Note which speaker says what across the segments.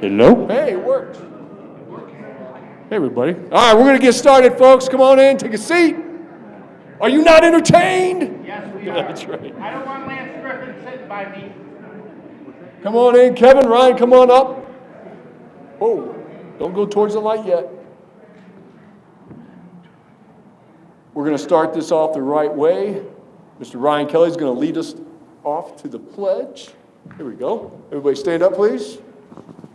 Speaker 1: Hello? Hey, it worked. Hey, everybody. All right, we're going to get started, folks. Come on in, take a seat. Are you not entertained?
Speaker 2: Yes, we are.
Speaker 1: That's right.
Speaker 2: I don't want Lance Griffin sitting by me.
Speaker 1: Come on in, Kevin, Ryan, come on up. Oh, don't go towards the light yet. We're going to start this off the right way. Mr. Ryan Kelley is going to lead us off to the pledge. Here we go. Everybody stand up, please.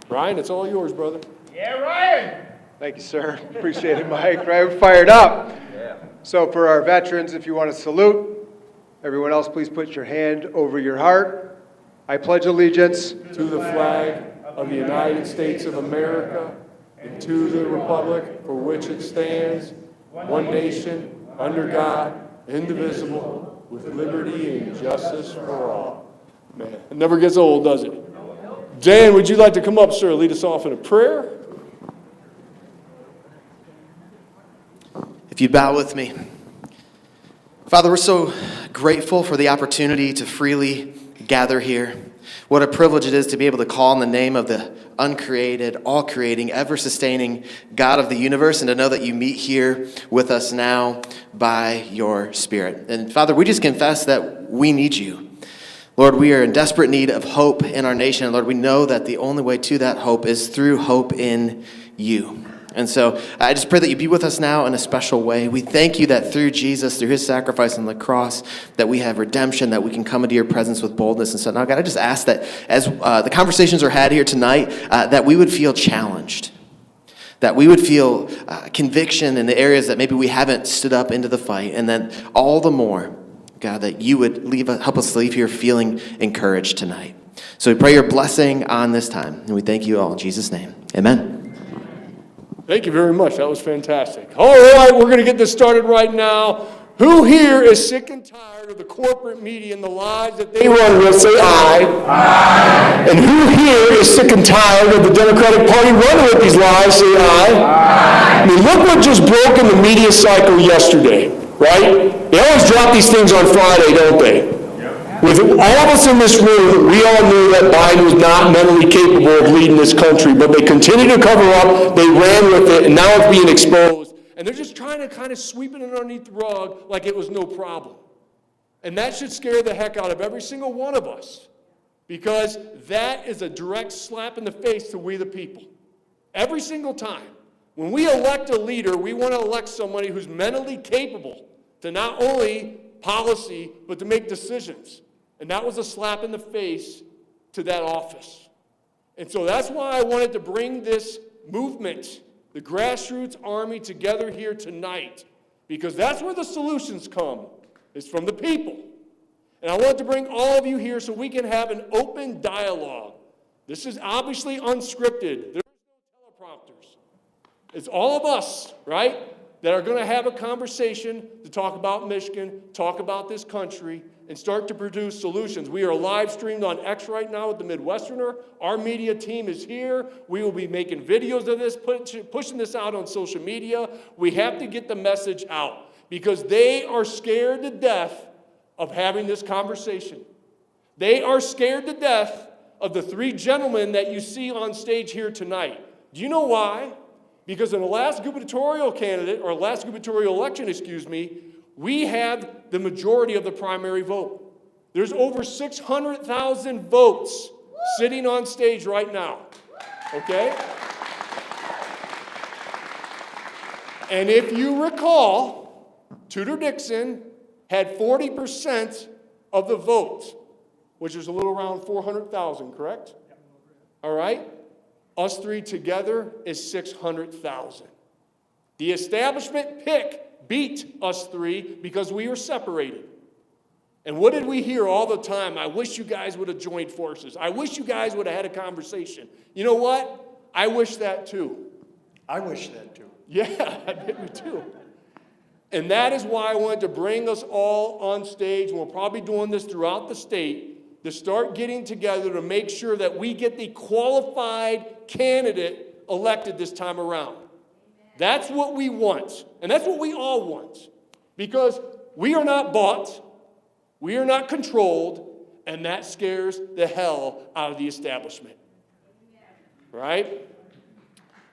Speaker 1: Ryan, it's all yours, brother.
Speaker 2: Yeah, Ryan.
Speaker 3: Thank you, sir. Appreciate it, Mike. Right, fired up. Yeah. So for our veterans, if you want to salute, everyone else, please put your hand over your heart. I pledge allegiance
Speaker 1: to the flag of the United States of America and to the republic for which it stands, one nation, under God, indivisible, with liberty and justice for all. Man, it never gets old, does it? Dan, would you like to come up, sir, lead us off in a prayer?
Speaker 4: If you bow with me. Father, we're so grateful for the opportunity to freely gather here. What a privilege it is to be able to call on the name of the uncreated, all-creating, ever-sustaining God of the universe, and to know that you meet here with us now by your Spirit. And Father, we just confess that we need you. Lord, we are in desperate need of hope in our nation. And Lord, we know that the only way to that hope is through hope in you. And so I just pray that you be with us now in a special way. We thank you that through Jesus, through his sacrifice on the cross, that we have redemption, that we can come into your presence with boldness. And so now, God, I just ask that as the conversations are had here tonight, that we would feel challenged, that we would feel conviction in the areas that maybe we haven't stood up into the fight, and then all the more, God, that you would help us leave here feeling encouraged tonight. So we pray your blessing on this time, and we thank you all in Jesus' name. Amen.
Speaker 1: Thank you very much. That was fantastic. All right, we're going to get this started right now. Who here is sick and tired of the corporate media and the lies that they run with? Say aye. Aye. And who here is sick and tired of the Democratic Party running with these lies? Say aye. Aye. I mean, look what just broke in the media cycle yesterday, right? They always drop these things on Friday, don't they? With all of us in this room, we all knew that Biden was not mentally capable of leading this country, but they continued to cover up, they ran with it, and now it's being exposed. And they're just trying to kind of sweep it underneath the rug like it was no problem. And that should scare the heck out of every single one of us, because that is a direct slap in the face to we the people. Every single time. When we elect a leader, we want to elect somebody who's mentally capable to not only policy, but to make decisions. And that was a slap in the face to that office. And so that's why I wanted to bring this movement, the Grassroots Army, together here tonight. Because that's where the solutions come, is from the people. And I want to bring all of you here so we can have an open dialogue. This is obviously unscripted. There's no teleprompters. It's all of us, right, that are going to have a conversation to talk about Michigan, talk about this country, and start to produce solutions. We are live streamed on X right now with the Midwesterner. Our media team is here. We will be making videos of this, pushing this out on social media. We have to get the message out because they are scared to death of having this conversation. They are scared to death of the three gentlemen that you see on stage here tonight. Do you know why? Because in the last gubernatorial election, we had the majority of the primary vote. There's over 600,000 votes sitting on stage right now, okay? And if you recall, Tudor Dixon had 40% of the vote, which is a little around 400,000, correct? All right? Us three together is 600,000. The establishment pick beat us three because we were separated. And what did we hear all the time? I wish you guys would have joined forces. I wish you guys would have had a conversation. You know what? I wish that too.
Speaker 5: I wish that too.
Speaker 1: Yeah, I did me too. And that is why I wanted to bring us all on stage, and we're probably doing this throughout the state, to start getting together to make sure that we get the qualified candidate elected this time around. That's what we want, and that's what we all want, because we are not bought, we are not controlled, and that scares the hell out of the establishment. Right?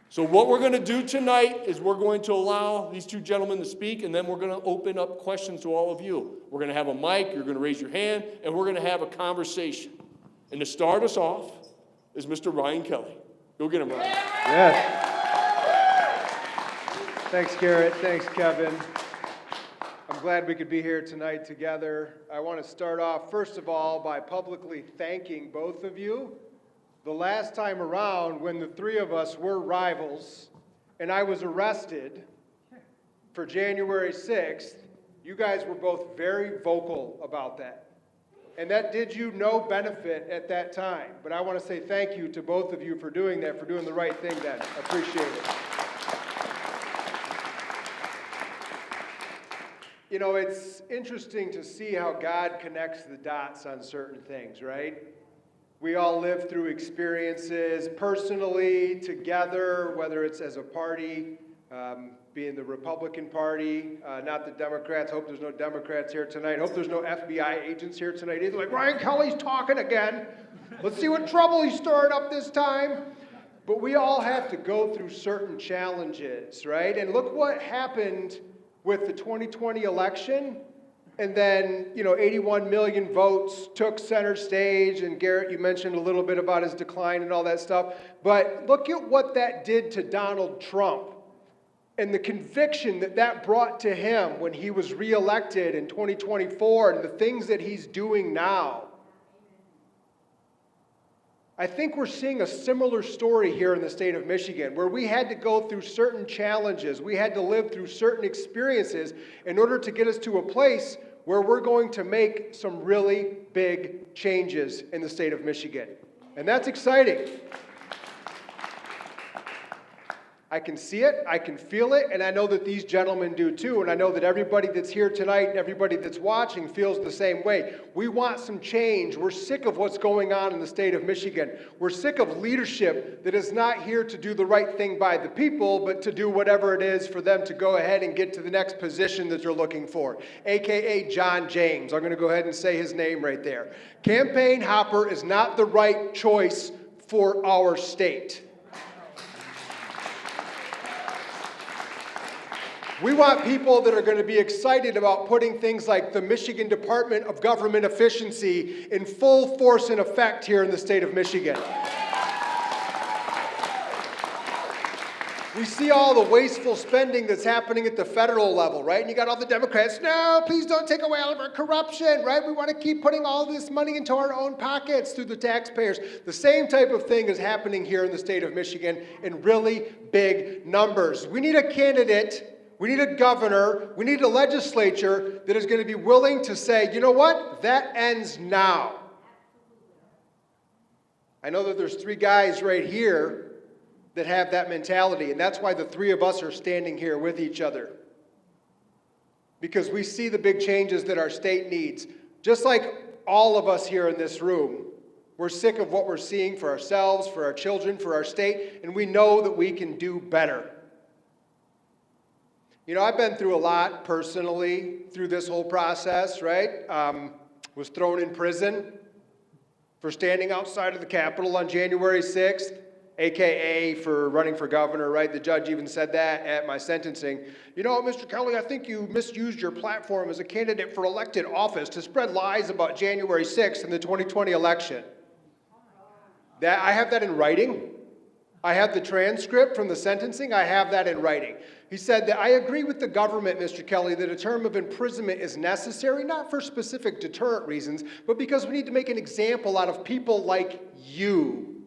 Speaker 1: So what we're going to do tonight is we're going to allow these two gentlemen to speak, and then we're going to open up questions to all of you. We're going to have a mic, you're going to raise your hand, and we're going to have a conversation. And to start us off is Mr. Ryan Kelley. Go get him, Ryan.
Speaker 3: Yes. Thanks, Garrett. Thanks, Kevin. I'm glad we could be here tonight together. I want to start off, first of all, by publicly thanking both of you. The last time around, when the three of us were rivals, and I was arrested for January 6th, you guys were both very vocal about that. And that did you no benefit at that time. But I want to say thank you to both of you for doing that, for doing the right thing then. I appreciate it. You know, it's interesting to see how God connects the dots on certain things, right? We all live through experiences personally, together, whether it's as a party, being the Republican Party, not the Democrats. Hope there's no Democrats here tonight. Hope there's no FBI agents here tonight either. Like, Ryan Kelley's talking again. Let's see what trouble he's stirring up this time. But we all have to go through certain challenges, right? And look what happened with the 2020 election. And then, 81 million votes took center stage. And Garrett, you mentioned a little bit about his decline and all that stuff. But look at what that did to Donald Trump and the conviction that that brought to him when he was reelected in 2024 and the things that he's doing now. I think we're seeing a similar story here in the state of Michigan, where we had to go through certain challenges. We had to live through certain experiences in order to get us to a place where we're going to make some really big changes in the state of Michigan. And that's exciting. I can see it, I can feel it, and I know that these gentlemen do too, and I know that everybody that's here tonight and everybody that's watching feels the same way. We want some change. We're sick of what's going on in the state of Michigan. We're sick of leadership that is not here to do the right thing by the people, but to do whatever it is for them to go ahead and get to the next position that they're looking for, a.k.a. John James. I'm going to go ahead and say his name right there. Campaign Hopper is not the right choice for our state. We want people that are going to be excited about putting things like the Michigan Department of Government Efficiency in full force and effect here in the state of Michigan. We see all the wasteful spending that's happening at the federal level, right? And you got all the Democrats, no, please don't take away all of our corruption, right? We want to keep putting all this money into our own pockets through the taxpayers. The same type of thing is happening here in the state of Michigan in really big numbers. We need a candidate. We need a governor, we need a legislature that is going to be willing to say, you know what, that ends now. I know that there's three guys right here that have that mentality, and that's why the three of us are standing here with each other. Because we see the big changes that our state needs. Just like all of us here in this room, we're sick of what we're seeing for ourselves, for our children, for our state, and we know that we can do better. You know, I've been through a lot personally through this whole process, right? Was thrown in prison for standing outside of the Capitol on January 6th, AKA for running for governor, right? The judge even said that at my sentencing. You know, Mr. Kelley, I think you misused your platform as a candidate for elected office to spread lies about January 6th and the 2020 election. That I have that in writing. I have the transcript from the sentencing. I have that in writing. He said that I agree with the government, Mr. Kelley, that a term of imprisonment is necessary, not for specific deterrent reasons, but because we need to make an example out of people like you.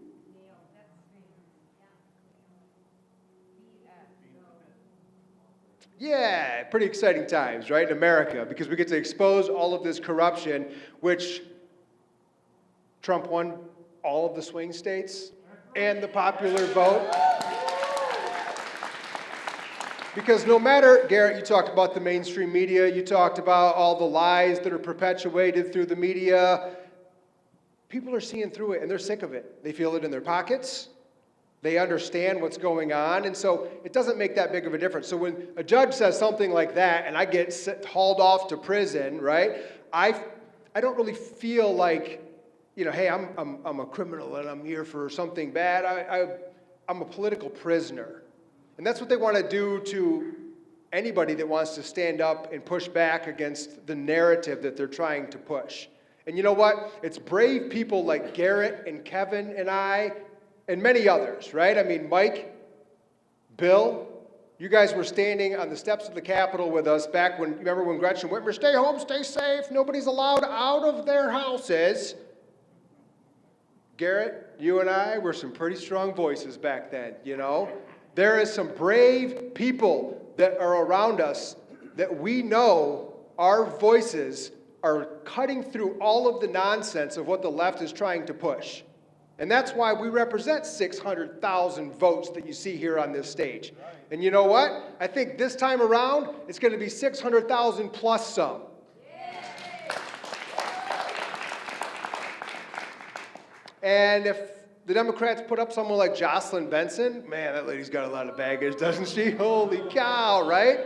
Speaker 3: Yeah, pretty exciting times, right, in America, because we get to expose all of this corruption, which Trump won all of the swing states and the popular vote. Because no matter, Garrett, you talked about the mainstream media, you talked about all the lies that are perpetuated through the media. People are seeing through it and they're sick of it. They feel it in their pockets. They understand what's going on. And so it doesn't make that big of a difference. So when a judge says something like that and I get hauled off to prison, right, I don't really feel like, hey, I'm a criminal and I'm here for something bad. I'm a political prisoner. And that's what they want to do to anybody that wants to stand up and push back against the narrative that they're trying to push. And you know what? It's brave people like Garrett and Kevin and I and many others, right? I mean, Mike, Bill, you guys were standing on the steps of the Capitol with us back when, remember when Gretchen Whitmer, stay home, stay safe, nobody's allowed out of their houses. Garrett, you and I were some pretty strong voices back then, There is some brave people that are around us that we know our voices are cutting through all of the nonsense of what the left is trying to push. And that's why we represent 600,000 votes that you see here on this stage. And you know what? I think this time around, it's going to be 600,000 plus some. And if the Democrats put up someone like Jocelyn Benson, man, that lady's got a lot of baggage, doesn't she? Holy cow, right?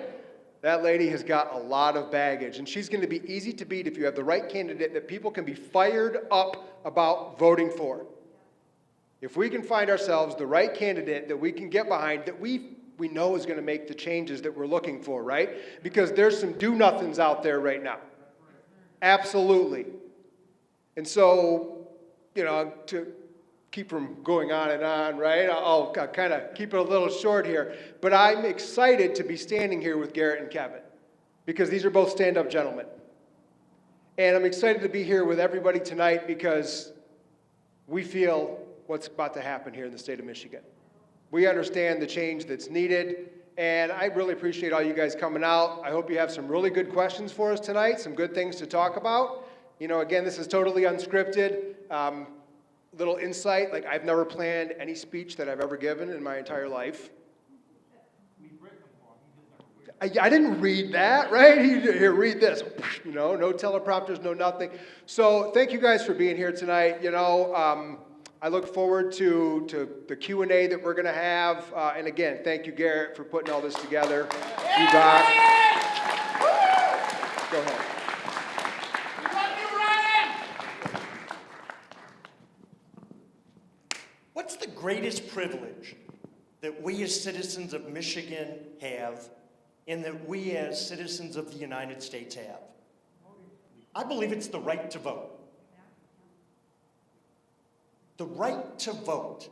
Speaker 3: That lady has got a lot of baggage, and she's going to be easy to beat if you have the right candidate that people can be fired up about voting for. If we can find ourselves the right candidate that we can get behind, that we know is going to make the changes that we're looking for, right? Because there's some do-nothings out there right now. Absolutely. And so, to keep from going on and on, right? I'll kind of keep it a little short here. But I'm excited to be standing here with Garrett and Kevin because these are both stand-up gentlemen. And I'm excited to be here with everybody tonight because we feel what's about to happen here in the state of Michigan. We understand the change that's needed, and I really appreciate all you guys coming out. I hope you have some really good questions for us tonight, some good things to talk about. Again, this is totally unscripted. Little insight, like I've never planned any speech that I've ever given in my entire life. I didn't read that, right? Here, read this. No teleprompters, no nothing. So thank you guys for being here tonight. I look forward to the Q&A that we're going to have. And again, thank you, Garrett, for putting all this together. You rock. Go ahead.
Speaker 5: What's the greatest privilege that we as citizens of Michigan have and that we as citizens of the United States have? I believe it's the right to vote. The right to vote.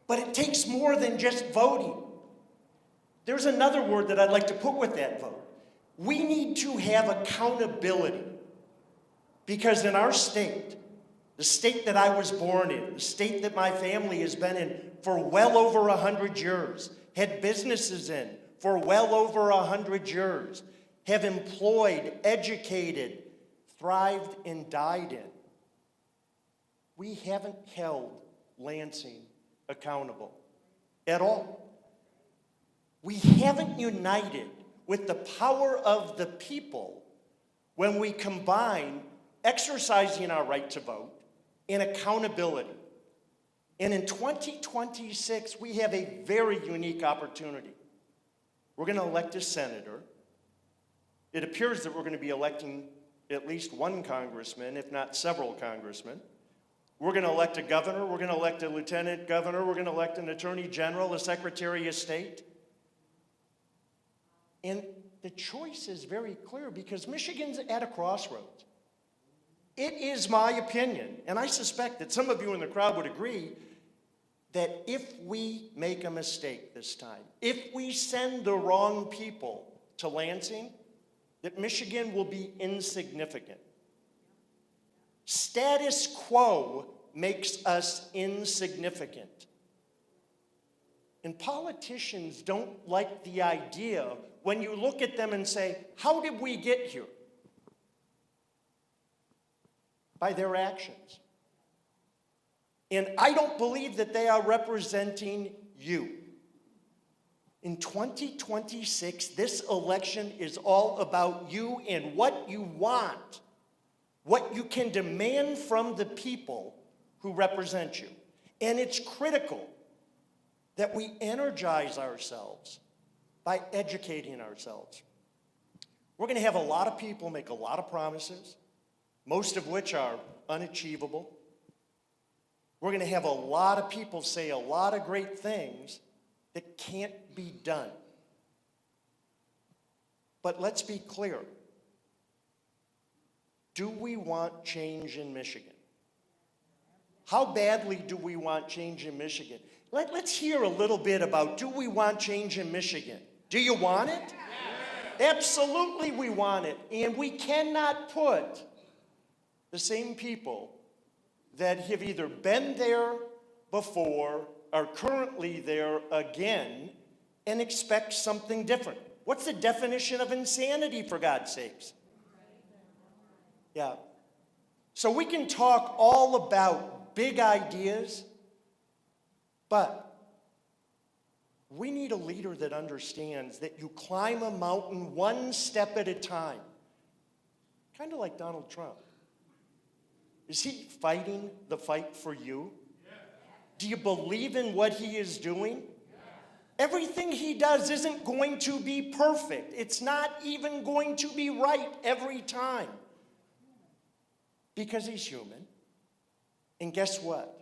Speaker 5: But it takes more than just voting. There's another word that I'd like to put with that vote. We need to have accountability because in our state, the state that I was born in, the state that my family has been in for well over 100 years, had businesses in for well over 100 years, have employed, educated, thrived, and died in. We haven't held Lansing accountable at all. We haven't united with the power of the people when we combine exercising our right to vote and accountability. And in 2026, we have a very unique opportunity. We're going to elect a senator. It appears that we're going to be electing at least one congressman, if not several congressmen. We're going to elect a governor. We're going to elect a lieutenant governor. We're going to elect an attorney general, a secretary of state. And the choice is very clear because Michigan's at a crossroads. It is my opinion, and I suspect that some of you in the crowd would agree, that if we make a mistake this time, if we send the wrong people to Lansing, that Michigan will be insignificant. Status quo makes us insignificant. And politicians don't like the idea when you look at them and say, how did we get here? By their actions. And I don't believe that they are representing you. In 2026, this election is all about you and what you want, what you can demand from the people who represent you. And it's critical that we energize ourselves by educating ourselves. We're going to have a lot of people make a lot of promises, most of which are unachievable. We're going to have a lot of people say a lot of great things that can't be done. But let's be clear. Do we want change in Michigan? How badly do we want change in Michigan? Let's hear a little bit about, do we want change in Michigan? Do you want it? Absolutely we want it. And we cannot put the same people that have either been there before, are currently there again, and expect something different. What's the definition of insanity, for God's sakes? Yeah. So we can talk all about big ideas, but we need a leader that understands that you climb a mountain one step at a time. Kind of like Donald Trump. Is he fighting the fight for you? Do you believe in what he is doing? Everything he does isn't going to be perfect. It's not even going to be right every time. Because he's human. And guess what?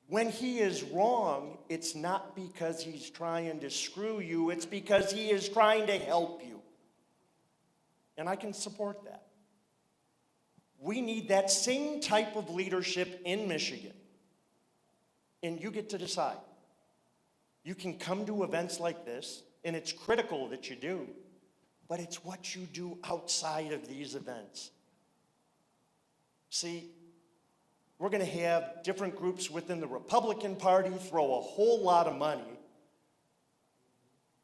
Speaker 5: When he is wrong, it's not because he's trying to screw you, it's because he is trying to help you. And I can support that. We need that same type of leadership in Michigan. And you get to decide. You can come to events like this, and it's critical that you do, but it's what you do outside of these events. See, we're going to have different groups within the Republican Party throw a whole lot of money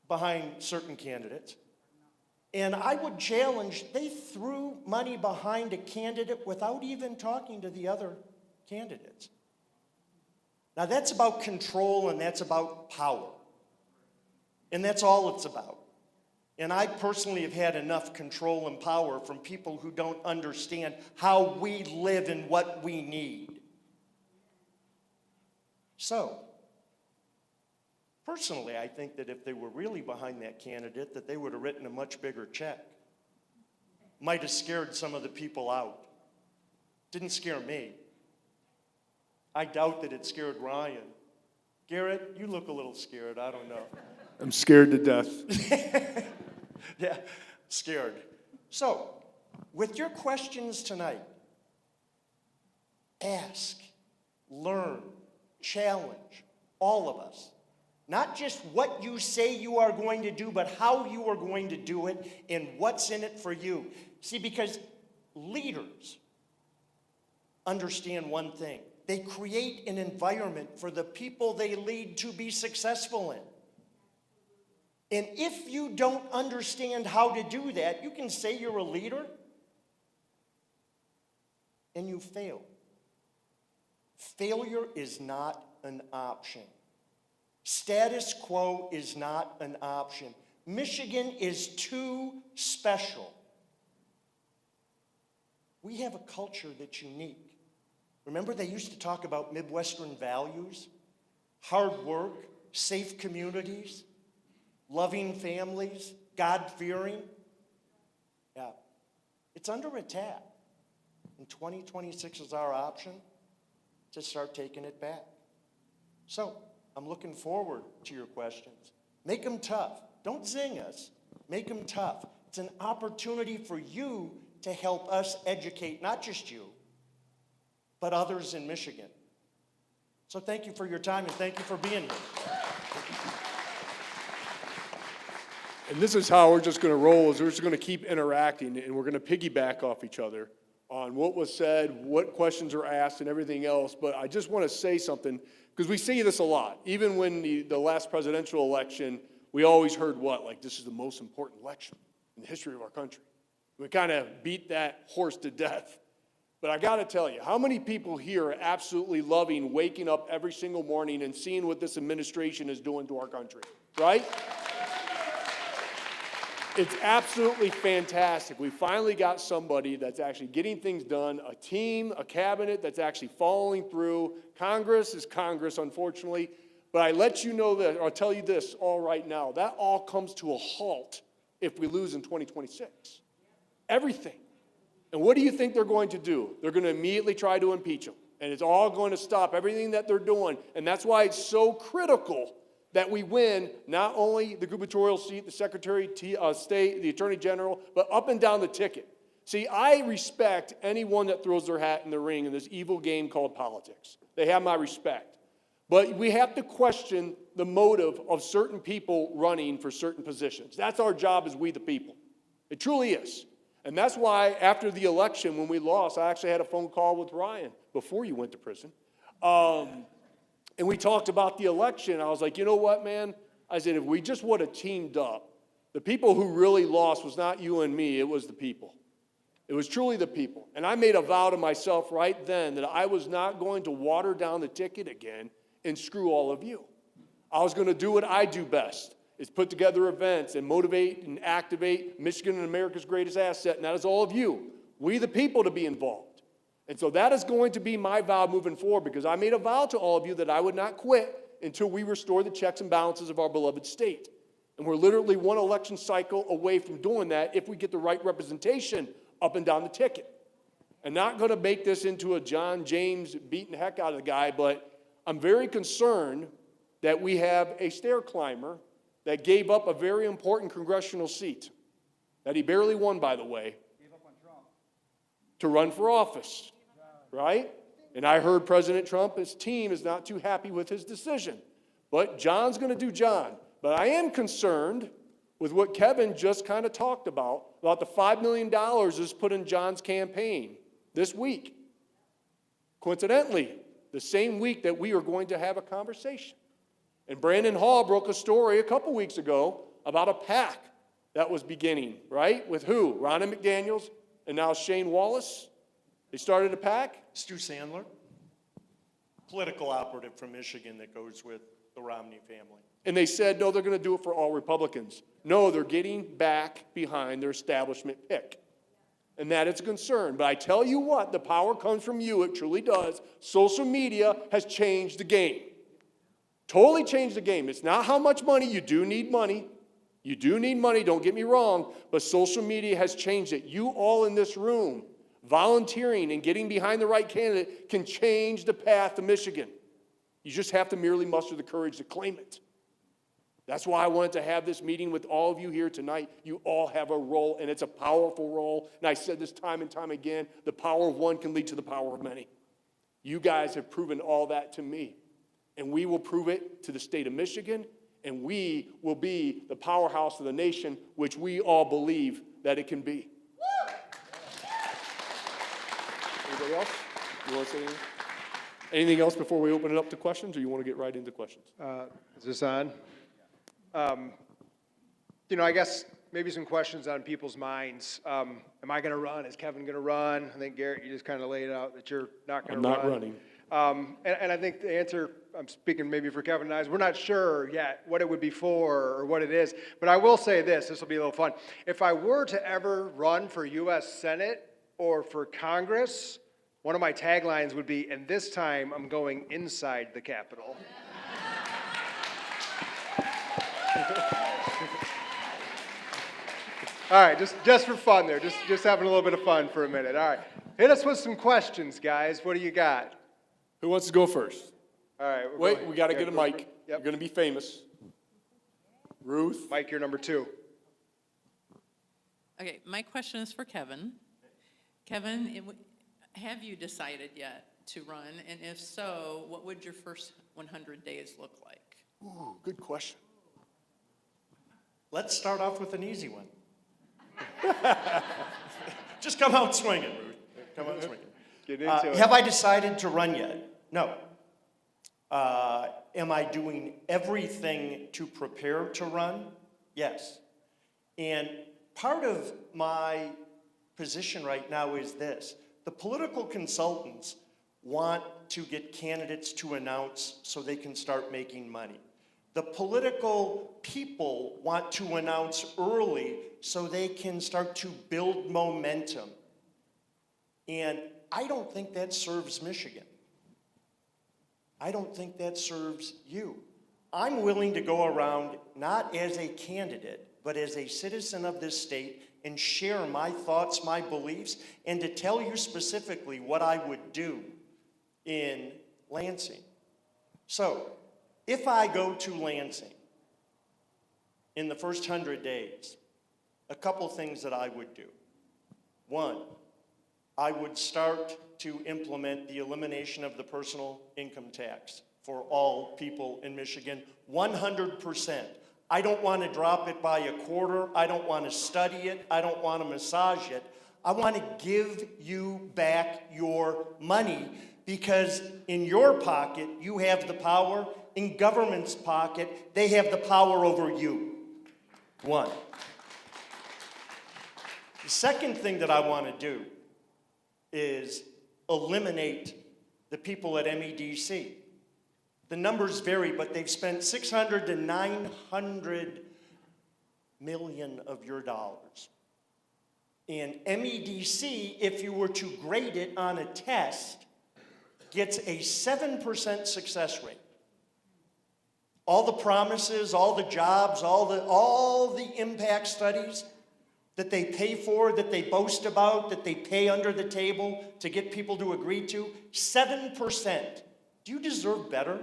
Speaker 5: behind certain candidates. And I would challenge, they threw money behind a candidate without even talking to the other candidates. Now that's about control and that's about power. And that's all it's about. And I personally have had enough control and power from people who don't understand how we live and what we need. So, personally, I think that if they were really behind that candidate, that they would have written a much bigger check. Might have scared some of the people out. Didn't scare me. I doubt that it scared Ryan. Garrett, you look a little scared. I don't know.
Speaker 1: I'm scared to death.
Speaker 5: Yeah, scared. So, with your questions tonight, ask, learn, challenge all of us. Not just what you say you are going to do, but how you are going to do it and what's in it for you. See, because leaders understand one thing. They create an environment for the people they lead to be successful in. And if you don't understand how to do that, you can say you're a leader and you fail. Failure is not an option. Status quo is not an option. Michigan is too special. We have a culture that's unique. Remember, they used to talk about Midwestern values, hard work, safe communities, loving families, God-fearing. Yeah, it's under attack. And 2026 is our option to start taking it back. So, I'm looking forward to your questions. Make them tough. Don't zing us. Make them tough. It's an opportunity for you to help us educate, not just you, but others in Michigan. So thank you for your time and thank you for being here.
Speaker 1: And this is how we're just going to roll, is we're just going to keep interacting, and we're going to piggyback off each other on what was said, what questions are asked, and everything else. But I just want to say something, because we see this a lot. Even when the last presidential election, we always heard what? Like, this is the most important election in the history of our country. We kind of beat that horse to death. But I got to tell you, how many people here are absolutely loving waking up every single morning and seeing what this administration is doing to our country, right? It's absolutely fantastic. We finally got somebody that's actually getting things done, a team, a cabinet that's actually following through. Congress is Congress, unfortunately. But I let you know that, or I'll tell you this all right now, that all comes to a halt if we lose in 2026. Everything. And what do you think they're going to do? They're going to immediately try to impeach them. And it's all going to stop everything that they're doing. And that's why it's so critical that we win not only the gubernatorial seat, the Secretary of State, the Attorney General, but up and down the ticket. See, I respect anyone that throws their hat in the ring in this evil game called politics. They have my respect. But we have to question the motive of certain people running for certain positions. That's our job as we the people. It truly is. And that's why after the election, when we lost, I actually had a phone call with Ryan before you went to prison. And we talked about the election. I was like, you know what, man? I said, if we just would have teamed up, the people who really lost was not you and me, it was the people. It was truly the people. And I made a vow to myself right then that I was not going to water down the ticket again and screw all of you. I was going to do what I do best, is put together events and motivate and activate Michigan and America's greatest asset, and that is all of you. We the people to be involved. And so that is going to be my vow moving forward, because I made a vow to all of you that I would not quit until we restore the checks and balances of our beloved state. And we're literally one election cycle away from doing that if we get the right representation up and down the ticket. I'm not going to make this into a John James beating the heck out of the guy, but I'm very concerned that we have a stair climber that gave up a very important congressional seat, that he barely won, by the way, to run for office. Right? And I heard President Trump, his team, is not too happy with his decision. But John's going to do John. But I am concerned with what Kevin just kind of talked about the $5 million is put in John's campaign this week. Coincidentally, the same week that we are going to have a conversation. And Brandon Hall broke a story a couple weeks ago about a PAC that was beginning, right? With who? Ronna McDaniels and now Shane Wallace. They started a PAC?
Speaker 5: Stu Sandler, political operative from Michigan that goes with the Romney family.
Speaker 1: And they said, no, they're going to do it for all Republicans. No, they're getting back behind their establishment pick. And that is a concern. But I tell you what, the power comes from you. It truly does. Social media has changed the game. Totally changed the game. It's not how much money. You do need money. You do need money, don't get me wrong. But social media has changed it. You all in this room, volunteering and getting behind the right candidate can change the path to Michigan. You just have to merely muster the courage to claim it. That's why I wanted to have this meeting with all of you here tonight. You all have a role, and it's a powerful role. And I said this time and time again, the power of one can lead to the power of many. You guys have proven all that to me. And we will prove it to the state of Michigan, and we will be the powerhouse of the nation, which we all believe that it can be. Anybody else? You want to say anything? Anything else before we open it up to questions, or you want to get right into questions?
Speaker 3: Is this on? I guess maybe some questions on people's minds. Am I going to run? Is Kevin going to run? I think, Garrett, you just kind of laid out that you're not going to run.
Speaker 1: I'm not running.
Speaker 3: And I think the answer, I'm speaking maybe for Kevin and I, is we're not sure yet what it would be for or what it is. But I will say this will be a little fun. If I were to ever run for U.S. Senate or for Congress, one of my taglines would be, and this time I'm going inside the Capitol. All right, just for fun there, just having a little bit of fun for a minute. All right, hit us with some questions, guys. What do you got?
Speaker 1: Who wants to go first?
Speaker 3: All right.
Speaker 1: Wait, we got to get a mic.
Speaker 3: Yep.
Speaker 1: You're going to be famous. Ruth?
Speaker 3: Mike, you're number 2.
Speaker 6: Okay, my question is for Kevin. Kevin, have you decided yet to run? And if so, what would your first 100 days look like?
Speaker 1: Ooh, good question.
Speaker 5: Let's start off with an easy one. Just come out swinging, Ruth. Come out swinging.
Speaker 3: Get into it.
Speaker 5: Have I decided to run yet? No. Am I doing everything to prepare to run? Yes. And part of my position right now is this. The political consultants want to get candidates to announce so they can start making money. The political people want to announce early so they can start to build momentum. And I don't think that serves Michigan. I don't think that serves you. I'm willing to go around not as a candidate, but as a citizen of this state and share my thoughts, my beliefs, and to tell you specifically what I would do in Lansing. So, if I go to Lansing in the first 100 days, a couple things that I would do. One, I would start to implement the elimination of the personal income tax for all people in Michigan, 100%. I don't want to drop it by a quarter. I don't want to study it. I don't want to massage it. I want to give you back your money because in your pocket, you have the power. In government's pocket, they have the power over you. One. The second thing that I want to do is eliminate the people at MEDC. The numbers vary, but they've spent $600 to $900 million of your dollars. And MEDC, if you were to grade it on a test, gets a 7% success rate. All the promises, all the jobs, all the impact studies that they pay for, that they boast about, that they pay under the table to get people to agree to, 7%. Do you deserve better?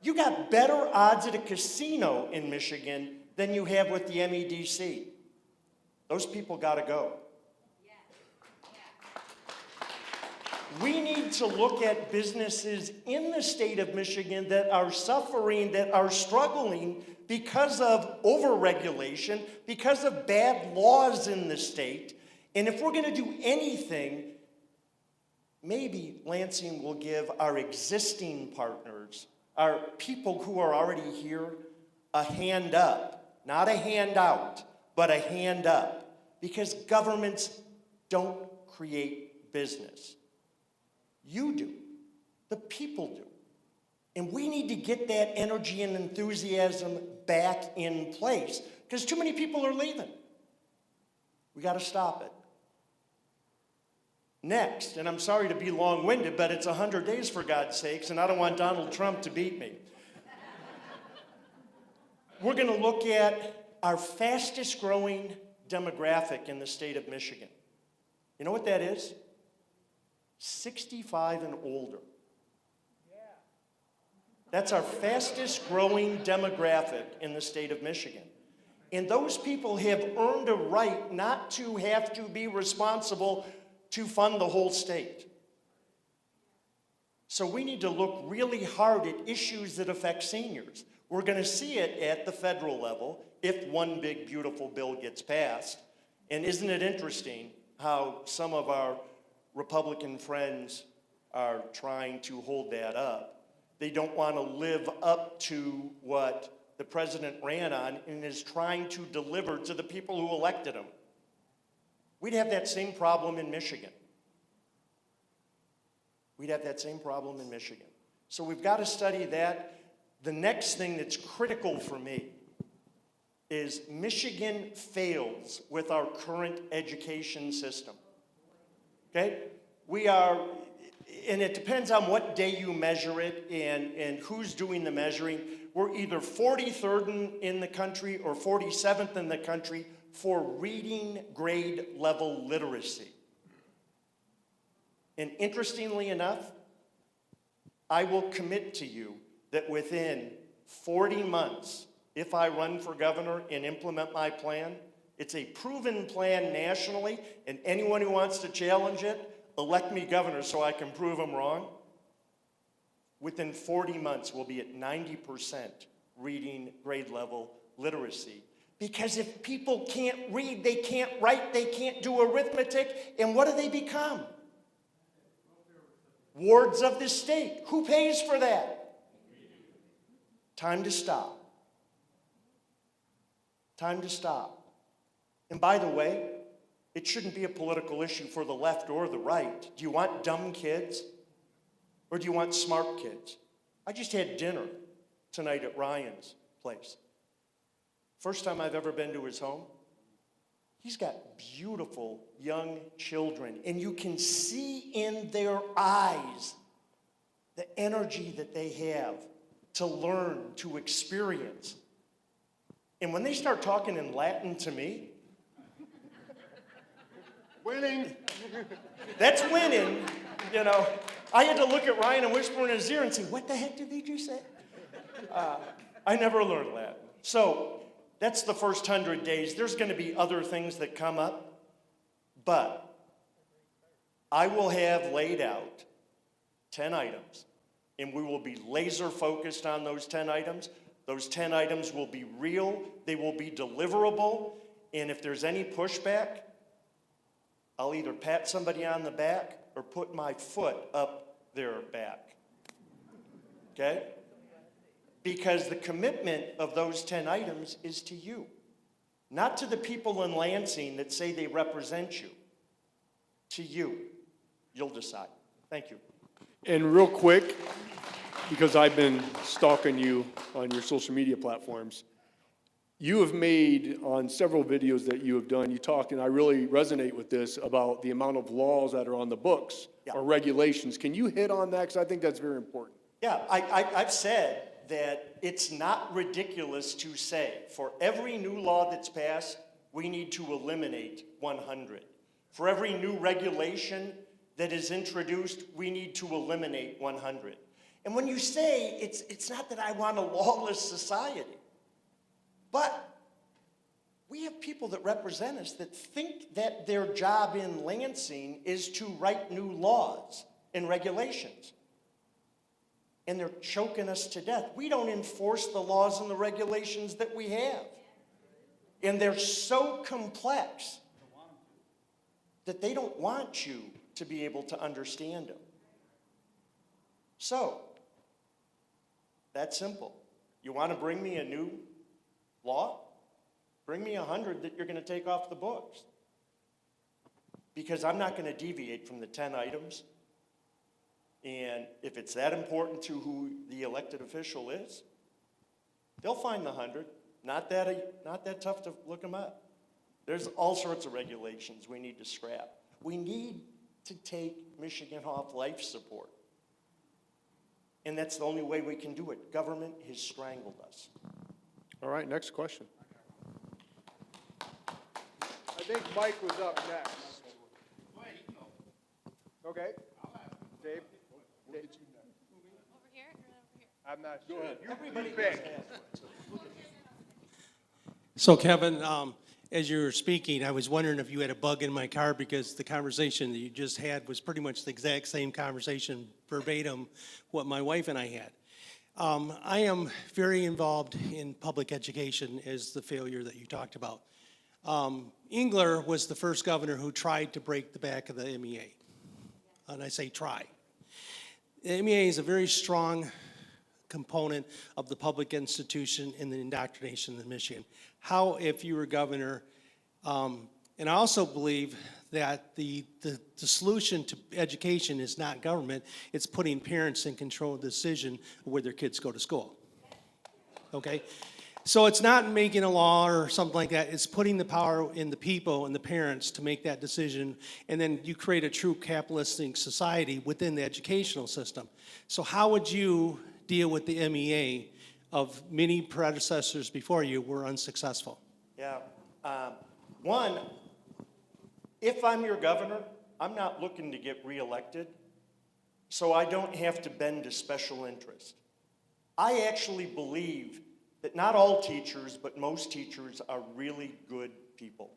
Speaker 5: You got better odds at a casino in Michigan than you have with the MEDC. Those people got to go. We need to look at businesses in the state of Michigan that are suffering, that are struggling because of overregulation, because of bad laws in the state. And if we're going to do anything, maybe Lansing will give our existing partners, our people who are already here, a hand up. Not a handout, but a hand up. Because governments don't create business. You do. The people do. And we need to get that energy and enthusiasm back in place because too many people are leaving. We got to stop it. Next, and I'm sorry to be long-winded, but it's 100 days for God's sakes, and I don't want Donald Trump to beat me. We're going to look at our fastest growing demographic in the state of Michigan. You know what that is? 65 and older. That's our fastest growing demographic in the state of Michigan. And those people have earned a right not to have to be responsible to fund the whole state. So we need to look really hard at issues that affect seniors. We're going to see it at the federal level if one big beautiful bill gets passed. And isn't it interesting how some of our Republican friends are trying to hold that up? They don't want to live up to what the president ran on and is trying to deliver to the people who elected him. We'd have that same problem in Michigan. We'd have that same problem in Michigan. So we've got to study that. The next thing that's critical for me is Michigan fails with our current education system. Okay? We are, and it depends on what day you measure it and who's doing the measuring. We're either 43rd in the country or 47th in the country for reading grade level literacy. And interestingly enough, I will commit to you that within 40 months, if I run for governor and implement my plan, it's a proven plan nationally, and anyone who wants to challenge it, elect me governor so I can prove them wrong. Within 40 months, we'll be at 90% reading grade level literacy. Because if people can't read, they can't write, they can't do arithmetic, and what do they become? Wards of the state. Who pays for that? Time to stop. Time to stop. And by the way, it shouldn't be a political issue for the left or the right. Do you want dumb kids? Or do you want smart kids? I just had dinner tonight at Ryan's place. First time I've ever been to his home. He's got beautiful young children, and you can see in their eyes the energy that they have to learn, to experience. And when they start talking in Latin to me,
Speaker 3: Winning.
Speaker 5: that's winning, you know. I had to look at Ryan and whisper in his ear and say, what the heck did they just say? I never learned Latin. So that's the first 100 days. There's going to be other things that come up, but I will have laid out 10 items, and we will be laser focused on those 10 items. Those 10 items will be real, they will be deliverable, and if there's any pushback, I'll either pat somebody on the back or put my foot up their back. Okay? Because the commitment of those 10 items is to you, not to the people in Lansing that say they represent you. To you. You'll decide. Thank you.
Speaker 1: And real quick, because I've been stalking you on your social media platforms, you have made on several videos that you have done, you talked, and I really resonate with this, about the amount of laws that are on the books or regulations. Can you hit on that? Because I think that's very important.
Speaker 5: Yeah, I've said that it's not ridiculous to say for every new law that's passed, we need to eliminate 100. For every new regulation that is introduced, we need to eliminate 100. And when you say, it's not that I want a lawless society, but we have people that represent us that think that their job in Lansing is to write new laws and regulations. And they're choking us to death. We don't enforce the laws and the regulations that we have. And they're so complex that they don't want you to be able to understand them. So, that's simple. You want to bring me a new law? Bring me 100 that you're going to take off the books. Because I'm not going to deviate from the 10 items. And if it's that important to who the elected official is, they'll find the 100. Not that tough to look them up. There's all sorts of regulations we need to scrap. We need to take Michigan off life support. And that's the only way we can do it. Government has strangled us.
Speaker 1: All right, next question.
Speaker 3: I think Mike was up next. Okay. Dave?
Speaker 7: Over here or over here?
Speaker 3: I'm not sure. Go ahead.
Speaker 5: Everybody
Speaker 3: pick.
Speaker 8: So Kevin, as you were speaking, I was wondering if you had a bug in my car, because the conversation that you just had was pretty much the exact same conversation, verbatim, what my wife and I had. I am very involved in public education, as the failure that you talked about. Engler was the first governor who tried to break the back of the MEA. And I say try. The MEA is a very strong component of the public institution in the indoctrination in Michigan. How, if you were governor, and I also believe that the solution to education is not government, it's putting parents in control of the decision of where their kids go to school. Okay? So it's not making a law or something like that, it's putting the power in the people and the parents to make that decision, and then you create a true capitalistic society within the educational system. So how would you deal with the MEA of many predecessors before you were unsuccessful?
Speaker 5: Yeah. One, if I'm your governor, I'm not looking to get reelected, so I don't have to bend to special interest. I actually believe that not all teachers, but most teachers are really good people,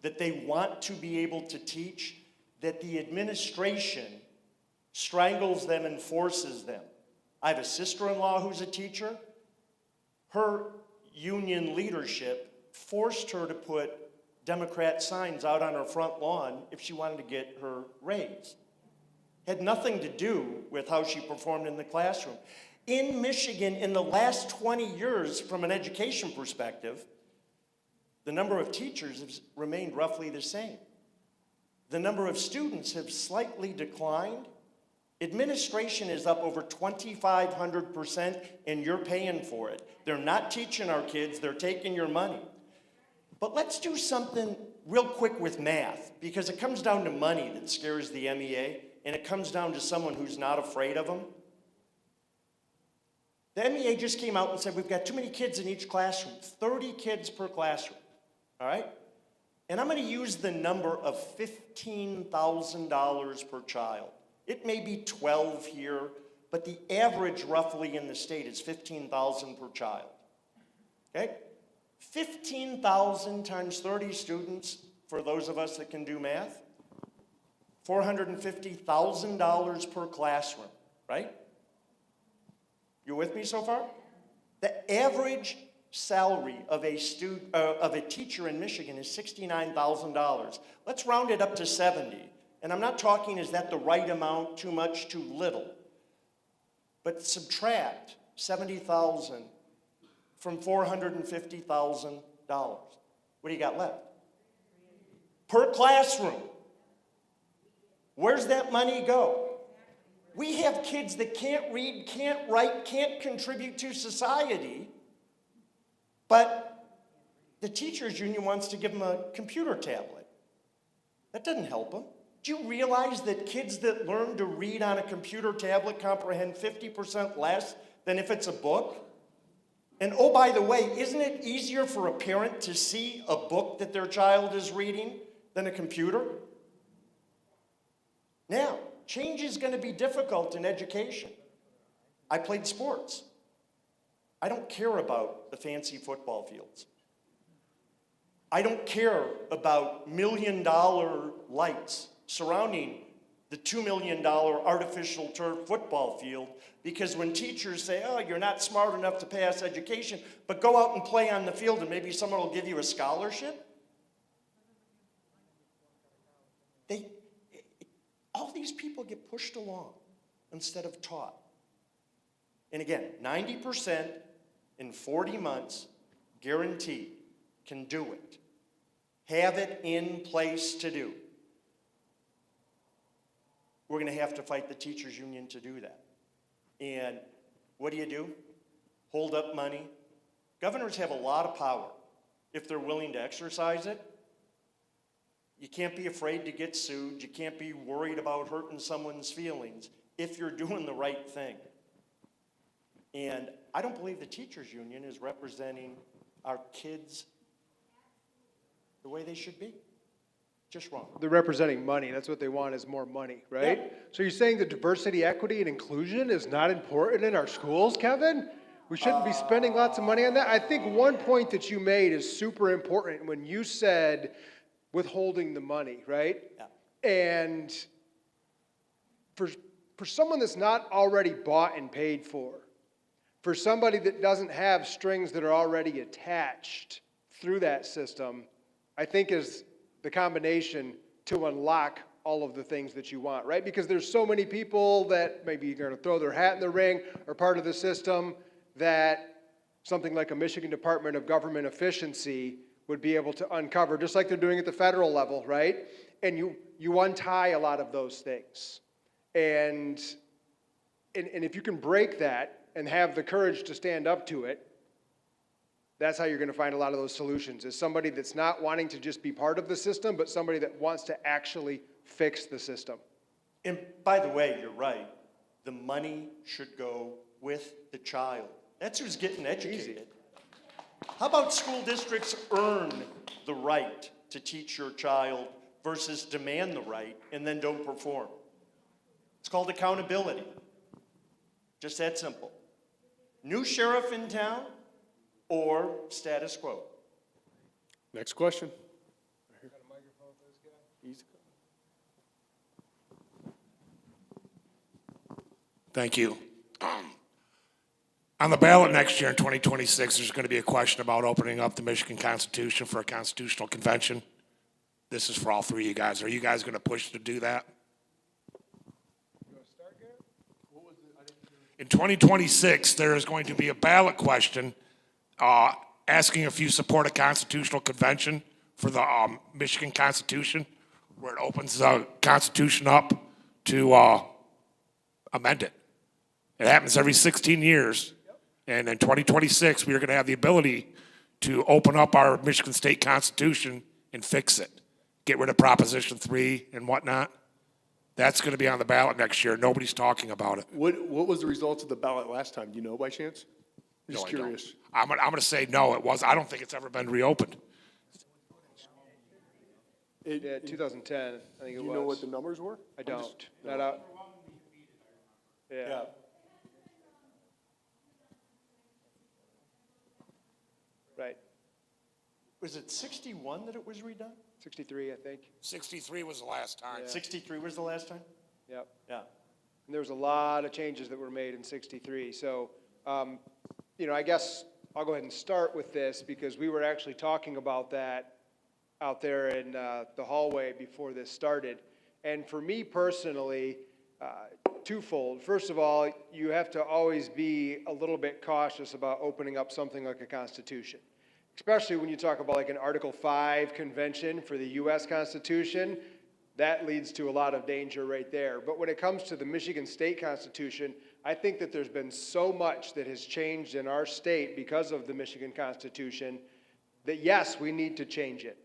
Speaker 5: that they want to be able to teach, that the administration strangles them and forces them. I have a sister-in-law who's a teacher. Her union leadership forced her to put Democrat signs out on her front lawn if she wanted to get her raise. Had nothing to do with how she performed in the classroom. In Michigan, in the last 20 years, from an education perspective, the number of teachers has remained roughly the same. The number of students have slightly declined, Administration is up over 2,500%, and you're paying for it. They're not teaching our kids, they're taking your money. But let's do something real quick with math, because it comes down to money that scares the MEA, and it comes down to someone who's not afraid of them. The MEA just came out and said we've got too many kids in each classroom, 30 kids per classroom, all right? And I'm gonna use the number of $15,000 per child. It may be 12 here, but the average roughly in the state is 15,000 per child, okay? 15,000 times 30 students, for those of us that can do math, $450,000 per classroom, right? You with me so far? The average salary of a teacher in Michigan is $69,000. Let's round it up to 70. And I'm not talking, is that the right amount, too much, too little? But subtract 70,000 from $450,000. What do you got left? Per classroom. Where's that money go? We have kids that can't read, can't write, can't contribute to society, but the teachers union wants to give them a computer tablet. That doesn't help them. Do you realize that kids that learn to read on a computer tablet comprehend 50% less than if it's a book? And oh, by the way, isn't it easier for a parent to see a book that their child is reading than a computer? Now, change is going to be difficult in education. I played sports. I don't care about the fancy football fields. I don't care about $1 million lights surrounding the $2 million artificial turf football field, because when teachers say, oh, you're not smart enough to pass education, but go out and play on the field and maybe someone will give you a scholarship. All these people get pushed along instead of taught. And again, 90% in 40 months, guaranteed, can do it. Have it in place to do. We're going to have to fight the teachers union to do that. And what do? Hold up money. Governors have a lot of power if they're willing to exercise it. You can't be afraid to get sued. You can't be worried about hurting someone's feelings if you're doing the right thing. And I don't believe the teachers union is representing our kids the way they should be. Just wrong.
Speaker 3: They're representing money. That's what they want, is more money, right?
Speaker 5: Yeah.
Speaker 3: So you're saying that diversity, equity, and inclusion is not important in our schools, Kevin? We shouldn't be spending lots of money on that? I think one point that you made is super important when you said withholding the money, right?
Speaker 5: Yeah.
Speaker 3: And for someone that's not already bought and paid for somebody that doesn't have strings that are already attached through that system, I think is the combination to unlock all of the things that you want, right? Because there's so many people that maybe are going to throw their hat in the ring or part of the system that something like a Michigan Department of Government Efficiency would be able to uncover, just like they're doing at the federal level, right? And you untie a lot of those things. And if you can break that and have the courage to stand up to it, that's how you're going to find a lot of those solutions, is somebody that's not wanting to just be part of the system, but somebody that wants to actually fix the system.
Speaker 5: And by the way, you're right. The money should go with the child. That's who's getting educated. How about school districts earn the right to teach your child versus demand the right and then don't perform? It's called accountability. Just that simple. New sheriff in town or status quo?
Speaker 1: Next question.
Speaker 9: Thank you. On the ballot next year in 2026, there's going to be a question about opening up the Michigan Constitution for a constitutional convention. This is for all three of you guys. Are you guys going to push to do that? In 2026, there is going to be a ballot question asking if you support a constitutional convention for the Michigan Constitution, where it opens the Constitution up to amend it. It happens every 16 years. And in 2026, we are going to have the ability to open up our Michigan State Constitution and fix it. Get rid of Proposition 3 and whatnot. That's going to be on the ballot next year. Nobody's talking about it.
Speaker 1: What was the results of the ballot last time? Do you know by chance?
Speaker 9: No,
Speaker 1: Just
Speaker 9: I don't.
Speaker 1: curious.
Speaker 9: I'm going to say no, it was. I don't think it's ever been reopened.
Speaker 3: Yeah, 2010, I think it
Speaker 1: Do
Speaker 3: was.
Speaker 1: you know what the numbers were?
Speaker 3: I don't. Not out. Yeah. Right.
Speaker 5: Was it 61 that it was redone?
Speaker 3: 63, I think.
Speaker 9: 63 was the last time.
Speaker 5: 63 was the last time?
Speaker 3: Yep.
Speaker 5: Yeah.
Speaker 3: And there was a lot of changes that were made in 63. So, I guess I'll go ahead and start with this because we were actually talking about that out there in the hallway before this started. And for me personally, twofold. First of all, you have to always be a little bit cautious about opening up something like a constitution, especially when you talk about like an Article 5 convention for the U.S. Constitution. That leads to a lot of danger right there. But when it comes to the Michigan State Constitution, I think that there's been so much that has changed in our state because of the Michigan Constitution that yes, we need to change it.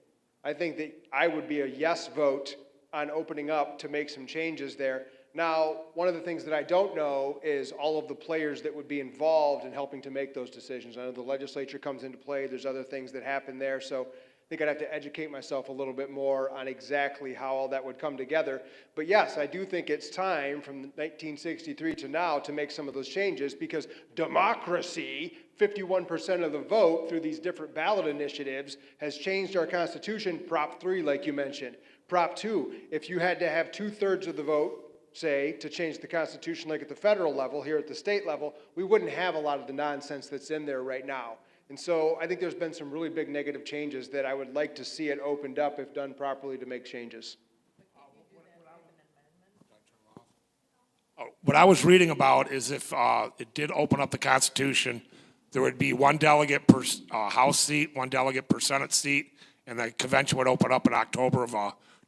Speaker 3: I think that I would be a yes vote on opening up to make some changes there. Now, one of the things that I don't know is all of the players that would be involved in helping to make those decisions. I know the legislature comes into play. There's other things that happen there. So I think I'd have to educate myself a little bit more on exactly how all that would come together. But yes, I do think it's time from 1963 to now to make some of those changes because democracy, 51% of the vote through these different ballot initiatives has changed our Constitution. Prop 3, like you mentioned. Prop 2, if you had to have 2/3 of the vote, say, to change the Constitution like at the federal level, here at the state level, we wouldn't have a lot of the nonsense that's in there right now. And so I think there's been some really big negative changes that I would like to see it opened up if done properly to make changes.
Speaker 9: What I was reading about is if it did open up the Constitution, there would be one delegate per House seat, one delegate per Senate seat, and the convention would open up in October of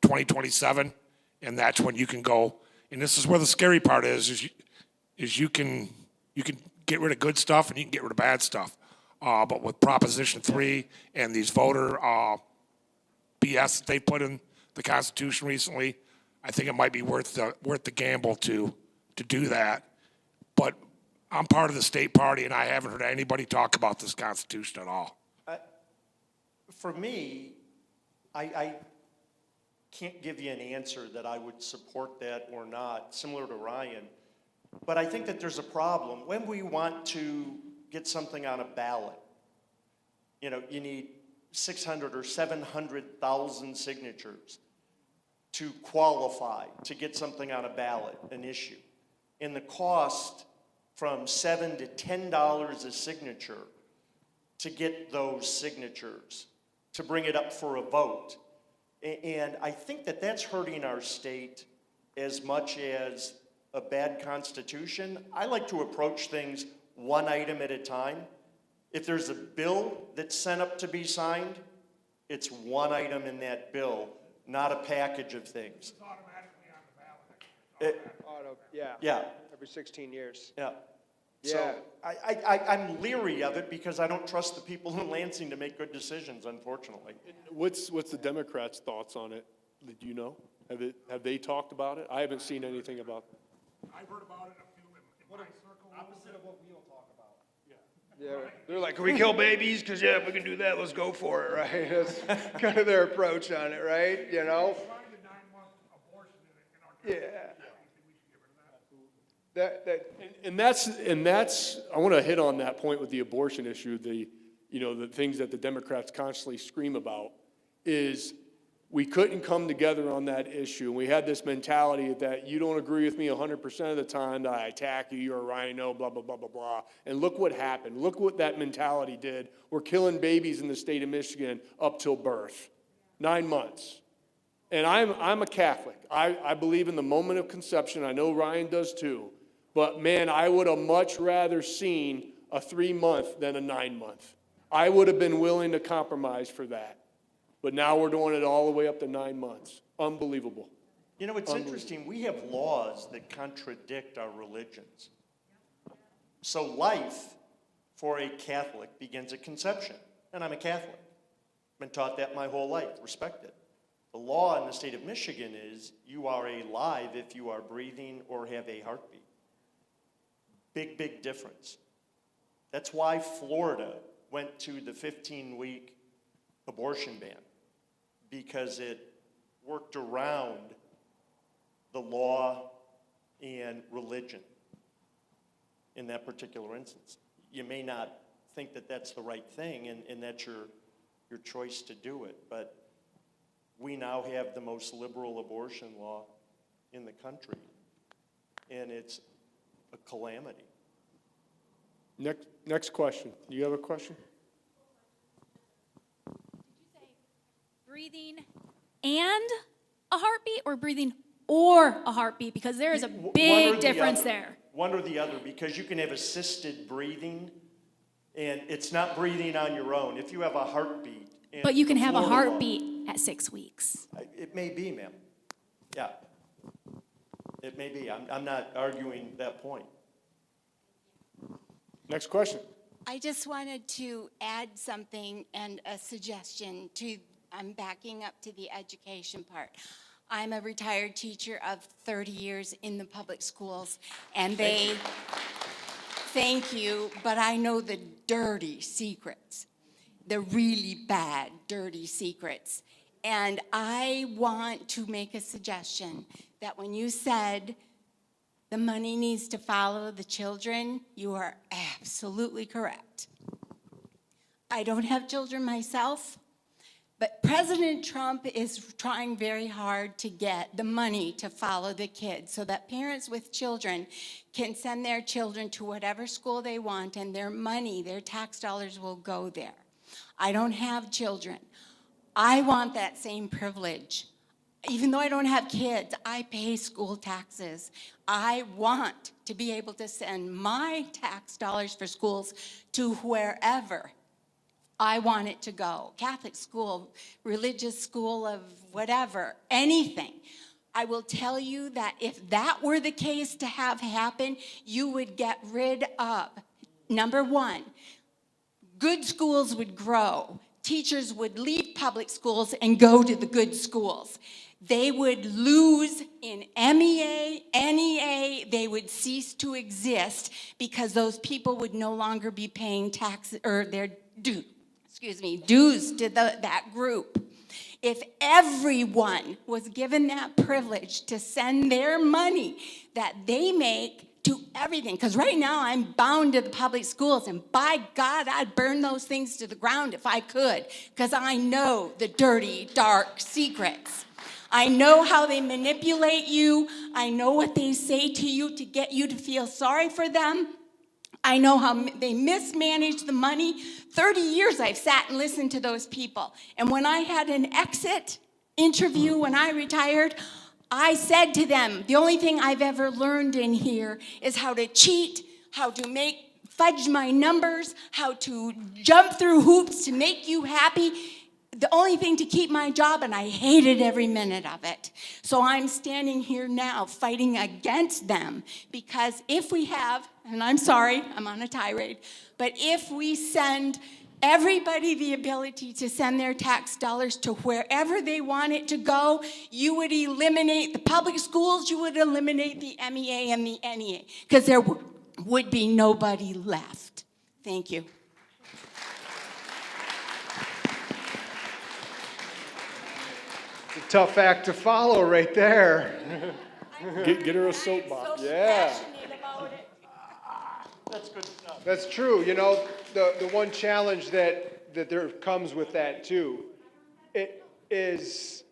Speaker 9: 2027, and that's when you can go. And this is where the scary part is you can get rid of good stuff and you can get rid of bad stuff. But with Proposition 3 and these voter BS that they put in the Constitution recently, I think it might be worth the gamble to do that. But I'm part of the state party, and I haven't heard anybody talk about this Constitution at all.
Speaker 5: For me, I can't give you an answer that I would support that or not, similar to Ryan. But I think that there's a problem. When we want to get something on a ballot, you need 600 or 700,000 signatures to qualify to get something on a ballot, an issue. And the cost from $7 to $10 a signature to get those signatures, to bring it up for a vote. And I think that that's hurting our state as much as a bad constitution. I like to approach things one item at a time. If there's a bill that's sent up to be signed, it's one item in that bill, not a package of things.
Speaker 9: It's automatically on the ballot.
Speaker 3: Yeah. Every 16 years.
Speaker 5: Yeah.
Speaker 3: Yeah.
Speaker 5: So I'm leery of it because I don't trust the people in Lansing to make good decisions, unfortunately.
Speaker 1: What's the Democrats' thoughts on it? Do you know? Have they talked about it? I haven't seen anything about it.
Speaker 9: I've heard about it a few in my circle.
Speaker 5: Opposite of what we'll talk about.
Speaker 3: Yeah, they're like, can we kill babies? Because, yeah, if we can do that, let's go for it, right? That's kind of their approach on it, right?
Speaker 9: Find a 9-month abortion in our country.
Speaker 3: Yeah.
Speaker 1: And that's I want to hit on that point with the abortion issue. The things that the Democrats constantly scream about is we couldn't come together on that issue. And we had this mentality that you don't agree with me 100% of the time, that I attack you, you're a rhino, blah, blah, blah, blah, blah. And look what happened. Look what that mentality did. We're killing babies in the state of Michigan up till birth. 9 months. And I'm a Catholic. I believe in the moment of conception. I know Ryan does too. But man, I would have much rather seen a 3-month than a 9-month. I would have been willing to compromise for that. But now we're doing it all the way up to 9 months. Unbelievable.
Speaker 5: You know, it's interesting, we have laws that contradict our religions. So life for a Catholic begins at conception, and I'm a Catholic. Been taught that my whole life, respect it. The law in the state of Michigan is you are alive if you are breathing or have a heartbeat. Big, big difference. That's why Florida went to the 15-week abortion ban, because it worked around the law and religion in that particular instance. You may not think that that's the right thing, and that's your choice to do it, but we now have the most liberal abortion law in the country, and it's a calamity.
Speaker 1: Next question. Do you have a question?
Speaker 7: Breathing and a heartbeat, or breathing or a heartbeat? Because there is a
Speaker 5: One or
Speaker 7: big
Speaker 5: the
Speaker 7: difference
Speaker 5: other.
Speaker 7: there.
Speaker 5: One or the other, because you can have assisted breathing, and it's not breathing on your own. If you have a heartbeat. and
Speaker 7: But you can
Speaker 5: the
Speaker 7: have a
Speaker 5: Florida law-
Speaker 7: heartbeat at 6 weeks.
Speaker 5: It may be, ma'am. Yeah. It may be. I'm not arguing that point.
Speaker 1: Next question.
Speaker 10: I just wanted to add something and a suggestion to, I'm backing up to the education part. I'm a retired teacher of 30 years in the public schools, and thank you, but I know the dirty secrets, the really bad, dirty secrets. And I want to make a suggestion that when you said the money needs to follow the children, you are absolutely correct. I don't have children myself, but President Trump is trying very hard to get the money to follow the kids so that parents with children can send their children to whatever school they want, and their money, their tax dollars will go there. I don't have children. I want that same privilege. Even though I don't have kids, I pay school taxes. I want to be able to send my tax dollars for schools to wherever I want it to go. Catholic school, religious school of whatever, anything. I will tell you that if that were the case to have happen, you would get rid of, number one, good schools would grow. Teachers would leave public schools and go to the good schools. They would lose in MEA, NEA, they would cease to exist because those people would no longer be paying taxes or their dues to that group. If everyone was given that privilege to send their money that they make to everything, because right now I'm bound to the public schools, and by God, I'd burn those things to the ground if I could, because I know the dirty, dark secrets. I know how they manipulate you. I know what they say to you to get you to feel sorry for them. I know how they mismanage the money. 30 years I've sat and listened to those people. And when I had an exit interview when I retired, I said to them, the only thing I've ever learned in here is how to cheat, how to fudge my numbers, how to jump through hoops to make you happy. The only thing to keep my job, and I hated every minute of it. So I'm standing here now fighting against them, because if we have, and I'm sorry, I'm on a tirade, but if we send everybody the ability to send their tax dollars to wherever they want it to go, you would eliminate the public schools, you would eliminate the MEA and the NEA, because there would be nobody left. Thank you.
Speaker 3: It's a tough act to follow right there.
Speaker 1: Get her a soapbox.
Speaker 3: Yeah.
Speaker 5: That's good stuff.
Speaker 3: That's true. You know, the one challenge that there comes with that too, it is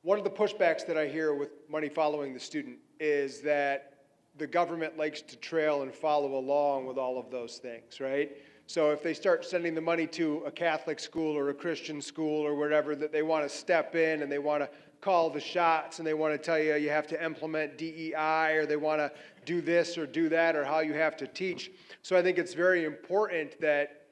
Speaker 3: one of the pushbacks that I hear with money following the student is that the government likes to trail and follow along with all of those things, right? So if they start sending the money to a Catholic school or a Christian school or whatever, that they want to step in and they want to call the shots and they want to tell you you have to implement DEI, or they want to do this or do that, or how you have to teach. So I think it's very important that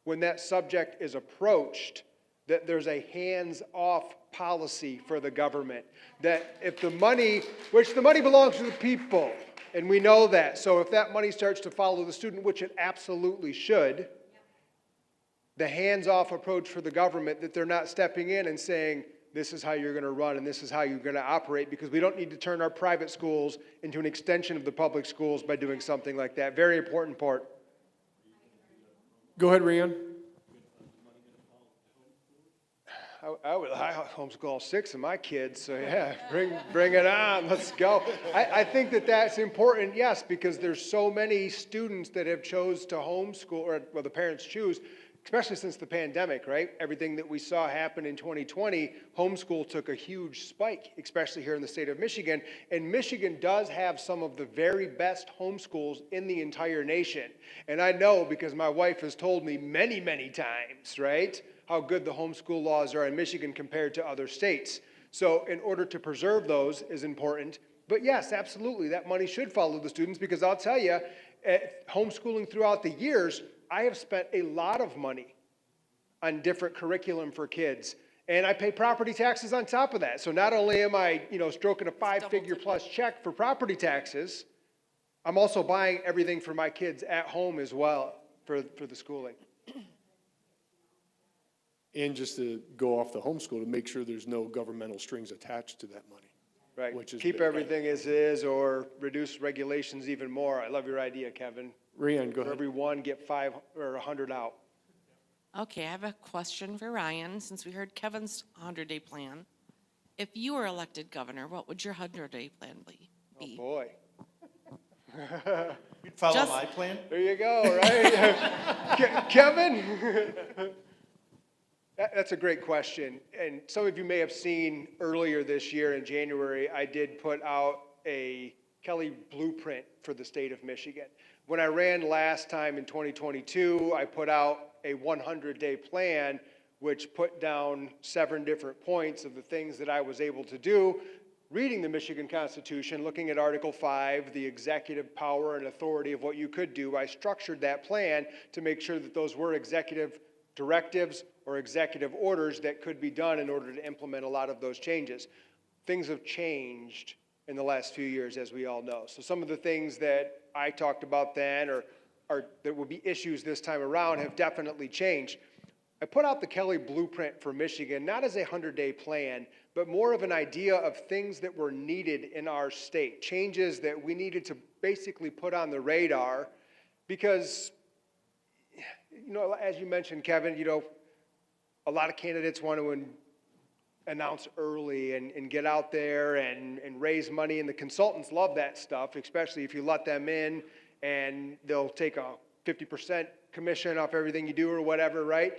Speaker 3: when that subject is approached, that there's a hands-off policy for the government. That if the money, which the money belongs to the people, and we know that, so if that money starts to follow the student, which it absolutely should, the hands-off approach for the government, that they're not stepping in and saying, this is how you're going to run and this is how you're going to operate, because we don't need to turn our private schools into an extension of the public schools by doing something like that. Very important part.
Speaker 1: Go ahead, Rian.
Speaker 3: I homeschool all 6 of my kids, so yeah, bring it on, let's go. I think that that's important, yes, because there's so many students that have chose to homeschool, or well, the parents choose, especially since the pandemic, right? Everything that we saw happen in 2020, homeschool took a huge spike, especially here in the state of Michigan. And Michigan does have some of the very best homeschools in the entire nation. And I know because my wife has told me many, many times, right, how good the homeschool laws are in Michigan compared to other states. So in order to preserve those is important. But yes, absolutely, that money should follow the students, because I'll tell you, homeschooling throughout the years, I have spent a lot of money on different curriculum for kids, and I pay property taxes on top of that. So not only am I, stroking a 5-figure plus check for property taxes, I'm also buying everything for my kids at home as well for the schooling.
Speaker 1: And just to go off the homeschool, to make sure there's no governmental strings attached to that money.
Speaker 3: Right.
Speaker 1: Which is
Speaker 3: Keep
Speaker 1: big.
Speaker 3: everything as is or reduce regulations even more. I love your idea, Kevin.
Speaker 1: Rian, go
Speaker 3: For
Speaker 1: ahead.
Speaker 3: every one, get 5 or 100 out.
Speaker 11: Okay, I have a question for Ryan, since we heard Kevin's 100-day plan. If you were elected governor, what would your 100-day plan be?
Speaker 3: Oh, boy.
Speaker 5: You'd follow
Speaker 11: Just-
Speaker 5: my plan?
Speaker 3: There you go, right? Kevin? That's a great question. And some of you may have seen earlier this year in January, I did put out a Kelley blueprint for the state of Michigan. When I ran last time in 2022, I put out a 100-day plan, which put down 7 different points of the things that I was able to do. Reading the Michigan Constitution, looking at Article 5, the executive power and authority of what you could do, I structured that plan to make sure that those were executive directives or executive orders that could be done in order to implement a lot of those changes. Things have changed in the last few years, as we all know. So some of the things that I talked about then or that will be issues this time around have definitely changed. I put out the Kelley blueprint for Michigan, not as a 100-day plan, but more of an idea of things that were needed in our state, changes that we needed to basically put on the radar because, as you mentioned, Kevin, a lot of candidates want to announce early and get out there and raise money, and the consultants love that stuff, especially if you let them in and they'll take a 50% commission off everything you do or whatever, right?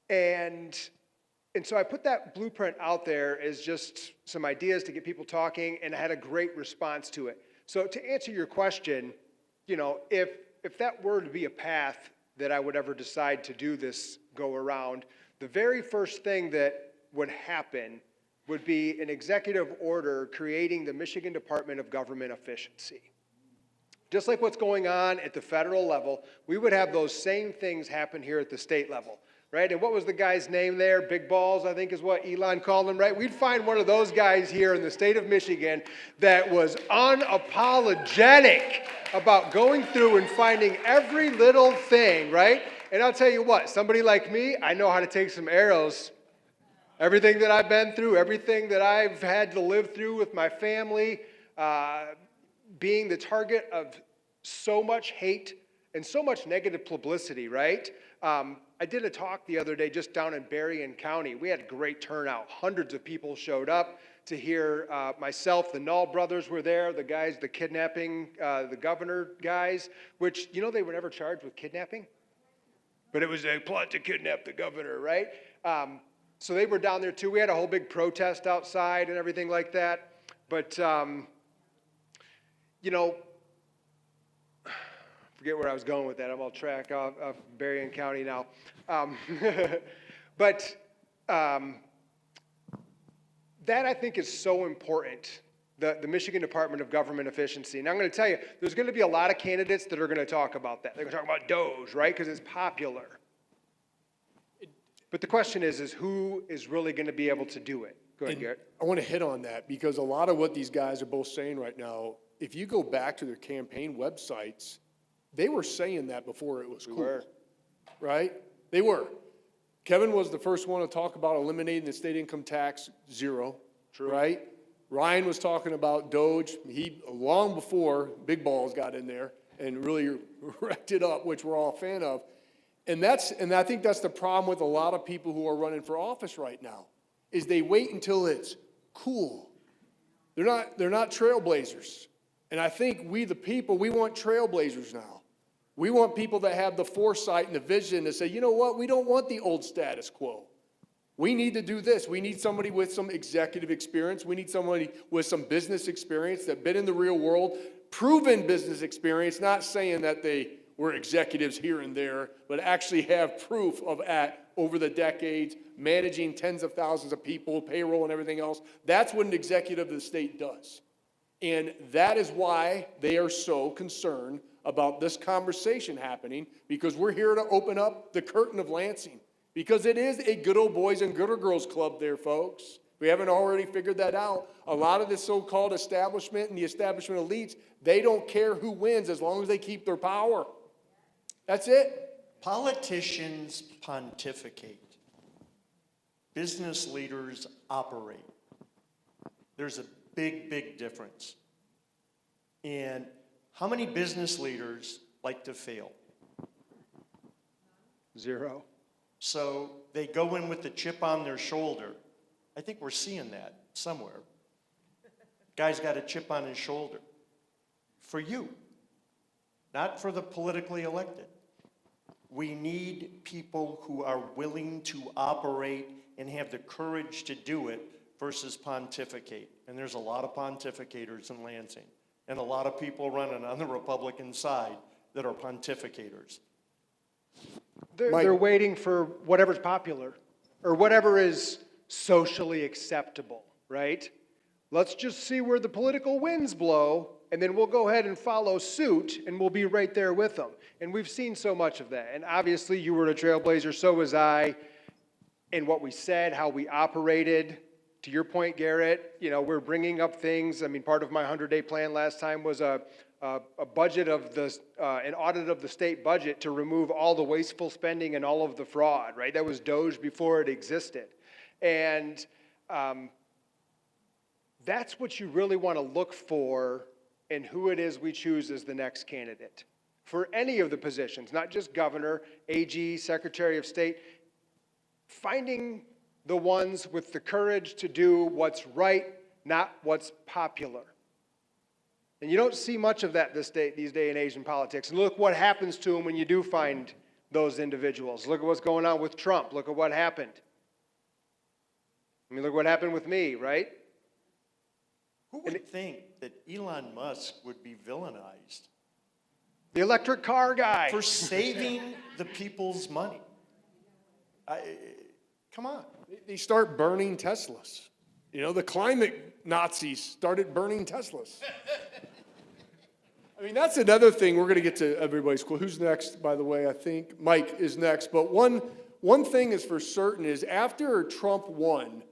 Speaker 3: And so I put that blueprint out there as just some ideas to get people talking, and I had a great response to it. So to answer your question, if that were to be a path that I would ever decide to do this go around, the very first thing that would happen would be an executive order creating the Michigan Department of Government Efficiency. Just like what's going on at the federal level, we would have those same things happen here at the state level, right? And what was the guy's name there? Big Balls, I think is what Elon called him, right? We'd find one of those guys here in the state of Michigan that was unapologetic about going through and finding every little thing, right? And I'll tell you what, somebody like me, I know how to take some arrows. Everything that I've been through, everything that I've had to live through with my family, being the target of so much hate and so much negative publicity, right? I did a talk the other day just down in Berrien County. We had a great turnout. Hundreds of people showed up to hear myself. The Null brothers were there, the guys, the kidnapping, the governor guys, which, they were never charged with kidnapping. But it was a plot to kidnap the governor, right? So they were down there too. We had a whole big protest outside and everything like that. But, forget where I was going with that. I'm all track of Berrien County now. But that I think is so important, the Michigan Department of Government Efficiency. And I'm going to tell you, there's going to be a lot of candidates that are going to talk about that. They're going to talk about DOGE, right? Because it's popular. But the question is who is really going to be able to do it? Go ahead,
Speaker 1: And
Speaker 3: Garrett.
Speaker 1: I want to hit on that because a lot of what these guys are both saying right now, if you go back to their campaign websites, they were saying that before it was cool. Right? They were. Kevin was the first one to talk about eliminating the state income tax, zero. True. Right? Ryan was talking about Doge. He, long before Big Balls got in there and really wrecked it up, which we're all a fan of. And I think that's the problem with a lot of people who are running for office right now, is they wait until it's cool. They're not trailblazers. And I think we, the people, we want trailblazers now. We want people that have the foresight and the vision to say, you know what, we don't want the old status quo. We need to do this. We need somebody with some executive experience. We need somebody with some business experience that been in the real world, proven business experience, not saying that they were executives here and there, but actually have proof of over the decades, managing tens of thousands of people, payroll and everything else. That's what an executive of the state does. And that is why they are so concerned about this conversation happening, because we're here to open up the curtain of Lansing. Because it is a good old boys and good old girls club there, folks. We haven't already figured that out. A lot of this so-called establishment and the establishment elites, they don't care who wins as long as they keep their power. That's it.
Speaker 5: Politicians pontificate. Business leaders operate. There's a big, big difference. And how many business leaders like to fail?
Speaker 3: Zero.
Speaker 5: So they go in with the chip on their shoulder. I think we're seeing that somewhere. Guy's got a chip on his shoulder. For you, not for the politically elected. We need people who are willing to operate and have the courage to do it versus pontificate. And there's a lot of pontificators in Lansing, and a lot of people running on the Republican side that are pontificators.
Speaker 3: They're waiting for whatever's popular or whatever is socially acceptable, right? Let's just see where the political winds blow, and then we'll go ahead and follow suit, and we'll be right there with them. And we've seen so much of that. And obviously, you were a trailblazer, so was I, in what we said, how we operated. To your point, Garrett, we're bringing up things. I mean, part of my 100-day plan last time was a budget of an audit of the state budget to remove all the wasteful spending and all of the fraud, right? That was Doge before it existed. And that's what you really want to look for in who it is we choose as the next candidate. For any of the positions, not just governor, AG, Secretary of State, finding the ones with the courage to do what's right, not what's popular. And you don't see much of that these day and age in politics. And look what happens to them when you do find those individuals. Look at what's going on with Trump. Look at what happened. I mean, look what happened with me, right?
Speaker 5: Who would think that Elon Musk would be villainized?
Speaker 3: The electric car guy.
Speaker 5: For saving the people's money. Come on.
Speaker 1: They start burning Teslas. The climate Nazis started burning Teslas. I mean, that's another thing. We're going to get to everybody's cool. Who's next, by the way? I think Mike is next. But one thing is for certain is after Trump won,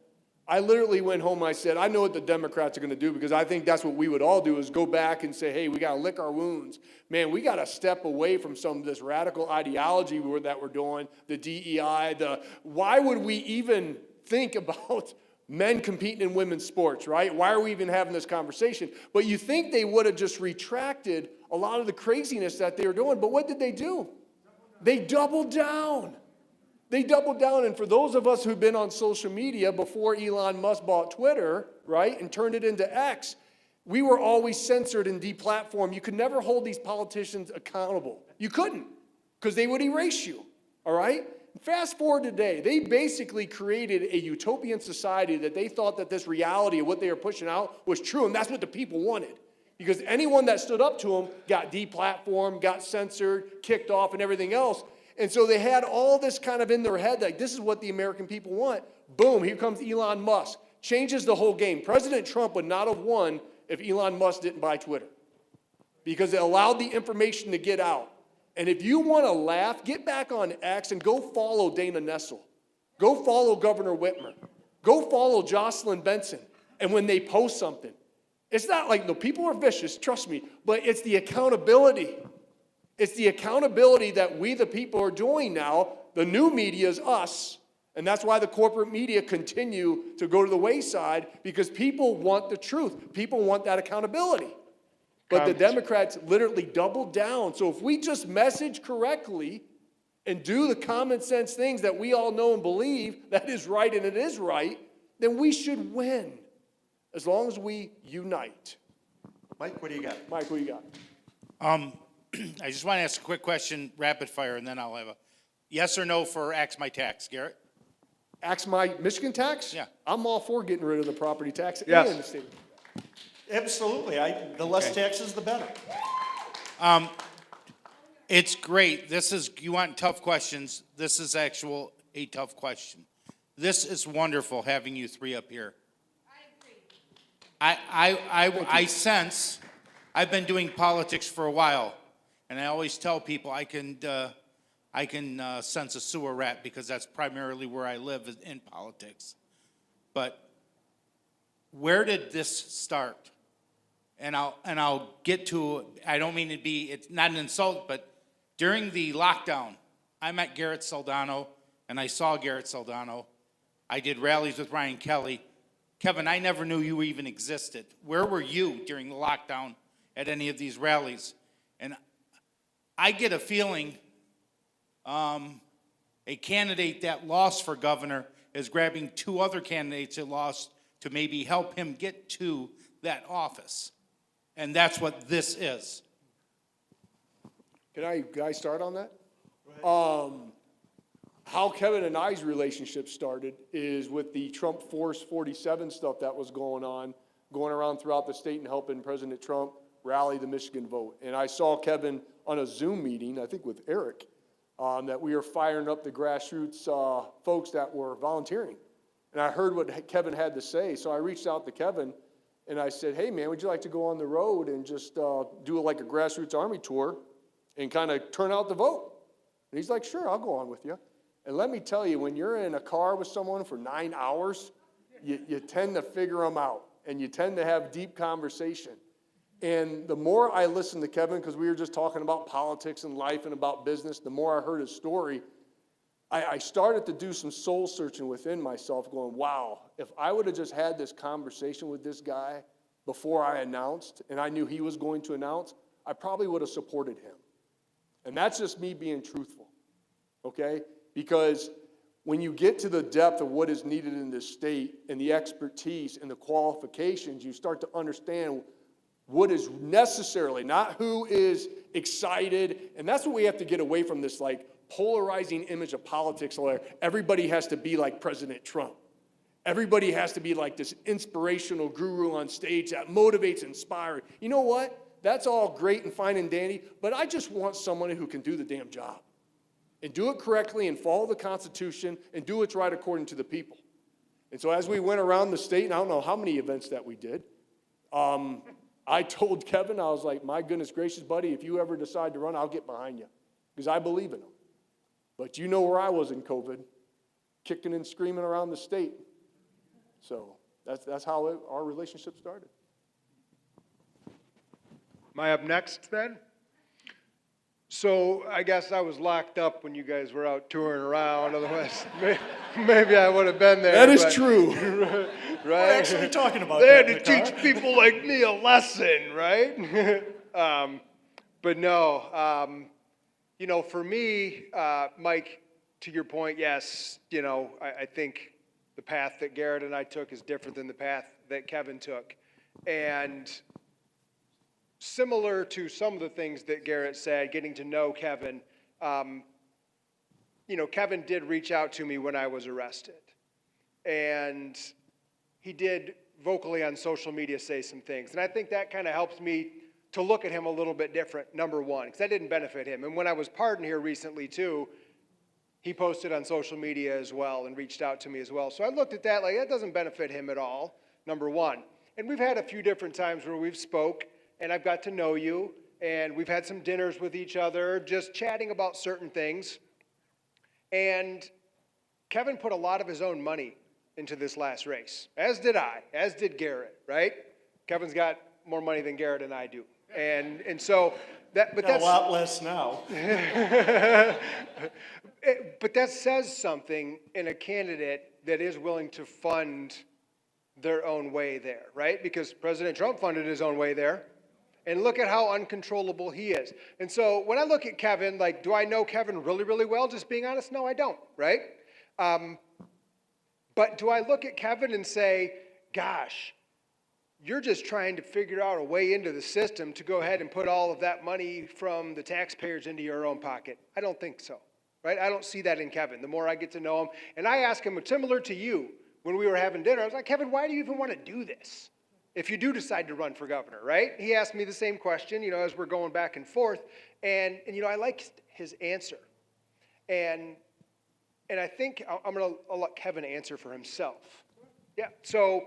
Speaker 1: I literally went home and I said, I know what the Democrats are going to do, because I think that's what we would all do, is go back and say, hey, we got to lick our wounds. Man, we got to step away from some of this radical ideology that we're doing, the DEI, why would we even think about men competing in women's sports, right? Why are we even having this conversation? But you think they would have just retracted a lot of the craziness that they were doing, but what did they do? They doubled down. They doubled down, and for those of us who've been on social media before Elon Musk bought Twitter, right, and turned it into X, we were always censored and deplatformed. You could never hold these politicians accountable. You couldn't, because they would erase you, all right? Fast forward today, they basically created a utopian society that they thought that this reality of what they were pushing out was true, and that's what the people wanted. Because anyone that stood up to them got deplatformed, got censored, kicked off, and everything else. And so they had all this kind of in their head, like this is what the American people want. Boom, here comes Elon Musk. Changes the whole game. President Trump would not have won if Elon Musk didn't buy Twitter, because it allowed the information to get out. And if you want to laugh, get back on X and go follow Dana Nessel. Go follow Governor Whitmer. Go follow Jocelyn Benson. And when they post something, it's not like, no, people are vicious, trust me, but it's the accountability. It's the accountability that we, the people, are doing now. The new media is us. And that's why the corporate media continue to go to the wayside, because people want the truth. People want that accountability. But the Democrats literally doubled down. So if we just message correctly and do the common sense things that we all know and believe that is right and it is right, then we should win, as long as we unite.
Speaker 5: Mike, what do you got?
Speaker 1: Mike, what do you got?
Speaker 2: I just want to ask a quick question, rapid fire, and then I'll have a yes or no for Axe My Tax. Garrett?
Speaker 1: Axe my Michigan tax?
Speaker 2: Yeah.
Speaker 1: I'm all for getting rid of the property tax
Speaker 3: Yes.
Speaker 1: in the state.
Speaker 5: Absolutely. The less taxes, the better.
Speaker 2: It's great. You want tough questions. This is a tough question. This is wonderful having you three up here. I sense, I've been doing politics for a while, and I always tell people I can sense a sewer rat, because that's primarily where I live, is in politics. But where did this start? And I'll get to, I don't mean to be, it's not an insult, but during the lockdown, I met Garrett Soldano, and I saw Garrett Soldano. I did rallies with Ryan Kelley. Kevin, I never knew you even existed. Where were you during the lockdown at any of these rallies? And I get a feeling a candidate that lost for governor is grabbing two other candidates that lost to maybe help him get to that office. And that's what this is.
Speaker 1: Can I start on that? How Kevin and I's relationship started is with the Trump Force 47 stuff that was going around throughout the state and helping President Trump rally the Michigan vote. And I saw Kevin on a Zoom meeting, I think with Eric, that we were firing up the grassroots folks that were volunteering. And I heard what Kevin had to say, so I reached out to Kevin and I said, hey man, would you like to go on the road and just do like a grassroots army tour and kind of turn out the vote? And he's like, sure, I'll go on with you. And let me tell you, when you're in a car with someone for 9 hours, you tend to figure them out, and you tend to have deep conversation. And the more I listened to Kevin, because we were just talking about politics and life and about business, the more I heard his story, I started to do some soul searching within myself, going, wow, if I would have just had this conversation with this guy before I announced, and I knew he was going to announce, I probably would have supported him. And that's just me being truthful, okay? Because when you get to the depth of what is needed in this state and the expertise and the qualifications, you start to understand what is necessarily, not who is excited. And that's what we have to get away from, this like polarizing image of politics where everybody has to be like President Trump. Everybody has to be like this inspirational guru on stage that motivates, inspires. You know what? That's all great and fine and dandy, but I just want someone who can do the damn job and do it correctly and follow the Constitution and do what's right according to the people. And so as we went around the state, and I don't know how many events that we did, I told Kevin, I was like, my goodness gracious, buddy, if you ever decide to run, I'll get behind you, because I believe in him. But you know where I was in COVID, kicking and screaming around the state. So that's how our relationship started.
Speaker 3: Am I up next then? So I guess I was locked up when you guys were out touring around. Otherwise, maybe I would have been there.
Speaker 1: That is true.
Speaker 3: Right?
Speaker 5: We're actually talking about
Speaker 3: they
Speaker 5: that.
Speaker 3: had to teach people like me a lesson, right? But no, for me, Mike, to your point, yes, I think the path that Garrett and I took is different than the path that Kevin took. And similar to some of the things that Garrett said, getting to know Kevin, Kevin did reach out to me when I was arrested. And he did vocally on social media say some things. And I think that kind of helps me to look at him a little bit different, number one, because that didn't benefit him. And when I was pardoned here recently, too, he posted on social media as well and reached out to me as well. So I looked at that like, that doesn't benefit him at all, number one. And we've had a few different times where we've spoke, and I've got to know you, and we've had some dinners with each other, just chatting about certain things. And Kevin put a lot of his own money into this last race, as did I, as did Garrett, right? Kevin's got more money than Garrett and I do. And so that, but that's
Speaker 5: A lot less now.
Speaker 3: but that says something in a candidate that is willing to fund their own way there, right? Because President Trump funded his own way there. And look at how uncontrollable he is. And so when I look at Kevin, like, do I know Kevin really, really well? Just being honest, no, I don't, right? But do I look at Kevin and say, gosh, you're just trying to figure out a way into the system to go ahead and put all of that money from the taxpayers into your own pocket? I don't think so, right? I don't see that in Kevin. The more I get to know him, and I ask him, similar to you, when we were having dinner, I was like, Kevin, why do you even want to do this? If you do decide to run for governor, right? He asked me the same question, as we're going back and forth, and I liked his answer. And I think I'll let Kevin answer for himself. Yeah, so,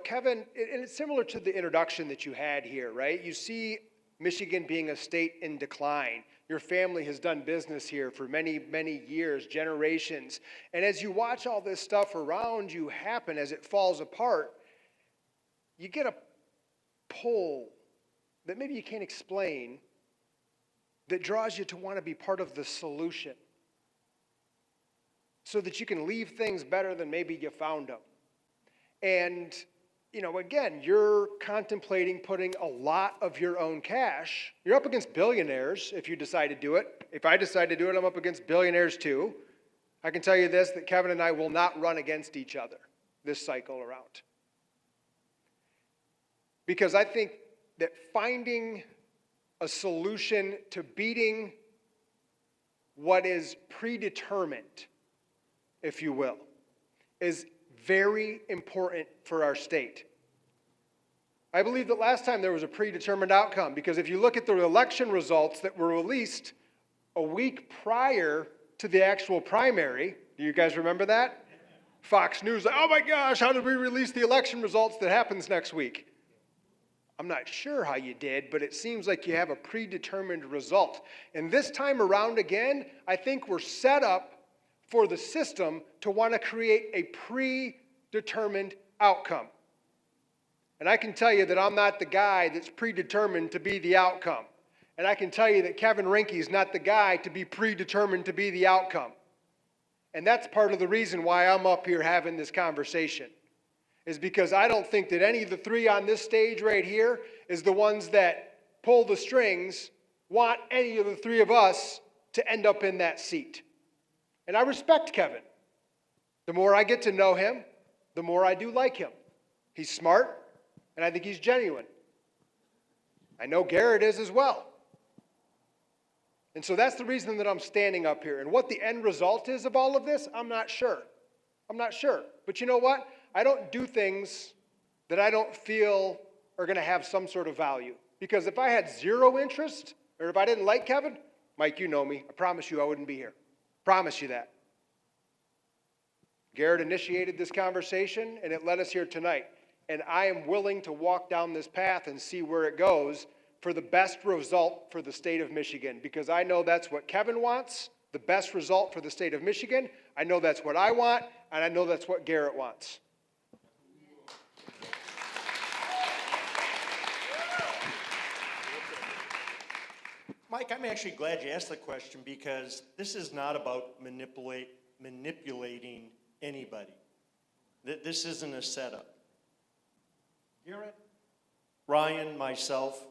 Speaker 3: Kevin, and it's similar to the introduction that you had here, right? You see Michigan being a state in decline. Your family has done business here for many, many years, generations. And as you watch all this stuff around you happen as it falls apart, you get a pull that maybe you can't explain that draws you to want to be part of the solution so that you can leave things better than maybe you found them. And, again, you're contemplating putting a lot of your own cash. You're up against billionaires if you decide to do it. If I decide to do it, I'm up against billionaires too. I can tell you this, that Kevin and I will not run against each other this cycle around. Because I think that finding a solution to beating what is predetermined, if you will, is very important for our state. I believe that last time there was a predetermined outcome, because if you look at the election results that were released a week prior to the actual primary, do you guys remember that? Fox News, like, oh my gosh, how did we release the election results that happens next week? I'm not sure how you did, but it seems like you have a predetermined result. And this time around again, I think we're set up for the system to want to create a predetermined outcome. And I can tell you that I'm not the guy that's predetermined to be the outcome. And I can tell you that Kevin Rinke is not the guy to be predetermined to be the outcome. And that's part of the reason why I'm up here having this conversation, is because I don't think that any of the three on this stage right here is the ones that pull the strings, want any of the three of us to end up in that seat. And I respect Kevin. The more I get to know him, the more I do like him. He's smart, and I think he's genuine. I know Garrett is as well. And so that's the reason that I'm standing up here. And what the end result is of all of this, I'm not sure. I'm not sure. But you know what? I don't do things that I don't feel are going to have some sort of value. Because if I had zero interest, or if I didn't like Kevin, Mike, you know me, I promise you I wouldn't be here. Promise you that. Garrett initiated this conversation, and it led us here tonight. And I am willing to walk down this path and see where it goes for the best result for the state of Michigan. Because I know that's what Kevin wants, the best result for the state of Michigan. I know that's what I want, and I know that's what Garrett wants.
Speaker 5: Mike, I'm actually glad you asked the question, because this is not about manipulating anybody. This isn't a setup. Garrett, Ryan, myself,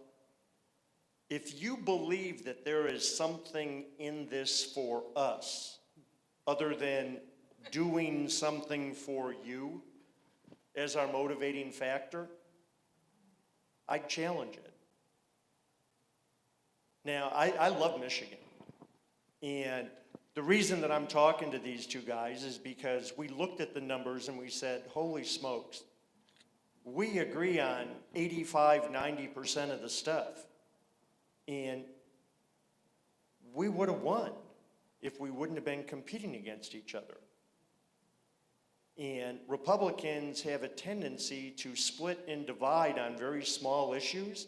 Speaker 5: if you believe that there is something in this for us, other than doing something for you as our motivating factor, I'd challenge it. Now, I love Michigan, and the reason that I'm talking to these two guys is because we looked at the numbers and we said, holy smokes, we agree on 85, 90% of the stuff, and we would have won if we wouldn't have been competing against each other. And Republicans have a tendency to split and divide on very small issues,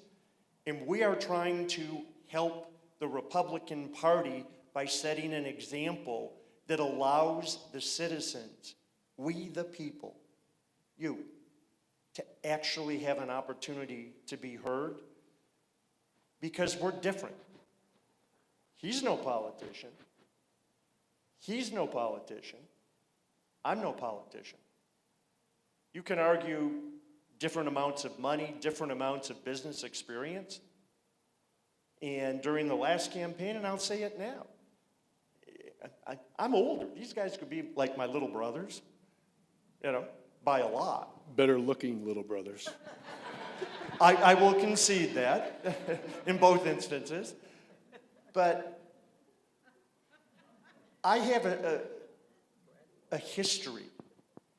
Speaker 5: and we are trying to help the Republican Party by setting an example that allows the citizens, we the people, you, to actually have an opportunity to be heard, because we're different. He's no politician. He's no politician. I'm no politician. You can argue different amounts of money, different amounts of business experience. And during the last campaign, and I'll say it now, I'm older. These guys could be like my little brothers, by a lot.
Speaker 1: Better looking little brothers.
Speaker 5: I will concede that in both instances. But I have a history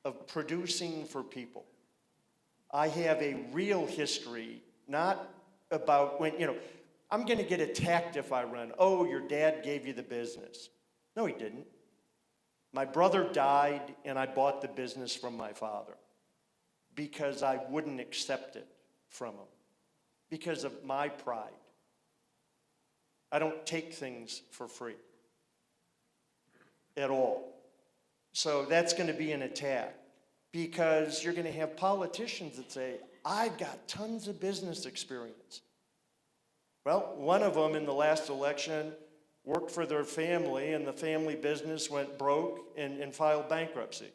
Speaker 5: of producing for people. I have a real history, not about when, I'm going to get attacked if I run. Oh, your dad gave you the business. No, he didn't. My brother died, and I bought the business from my father because I wouldn't accept it from him, because of my pride. I don't take things for free at all. So that's going to be an attack, because you're going to have politicians that say, I've got tons of business experience. Well, one of them in the last election worked for their family, and the family business went broke and filed bankruptcy.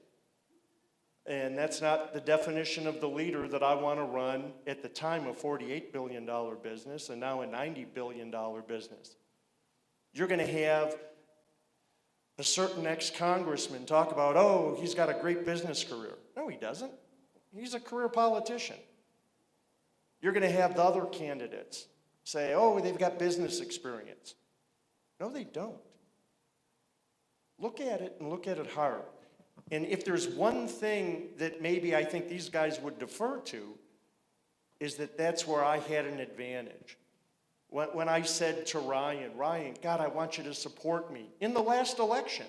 Speaker 5: And that's not the definition of the leader that I want to run at the time a $48 billion business and now a $90 billion business. You're going to have a certain ex-congressman talk about, oh, he's got a great business career. No, he doesn't. He's a career politician. You're going to have the other candidates say, oh, they've got business experience. No, they don't. Look at it and look at it hard. And if there's one thing that maybe I think these guys would defer to, is that that's where I had an advantage. When I said to Ryan, God, I want you to support me in the last election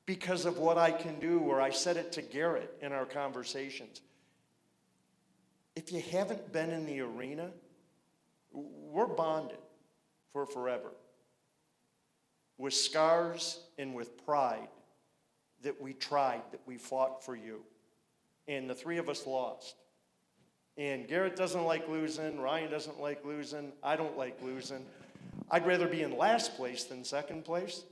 Speaker 5: because of what I can do, or I said it to Garrett in our conversations. If you haven't been in the arena, we're bonded for forever with scars and with pride that we tried, that we fought for you. And the three of us lost. And Garrett doesn't like losing, Ryan doesn't like losing, I don't like losing. I'd rather be in last place than second place,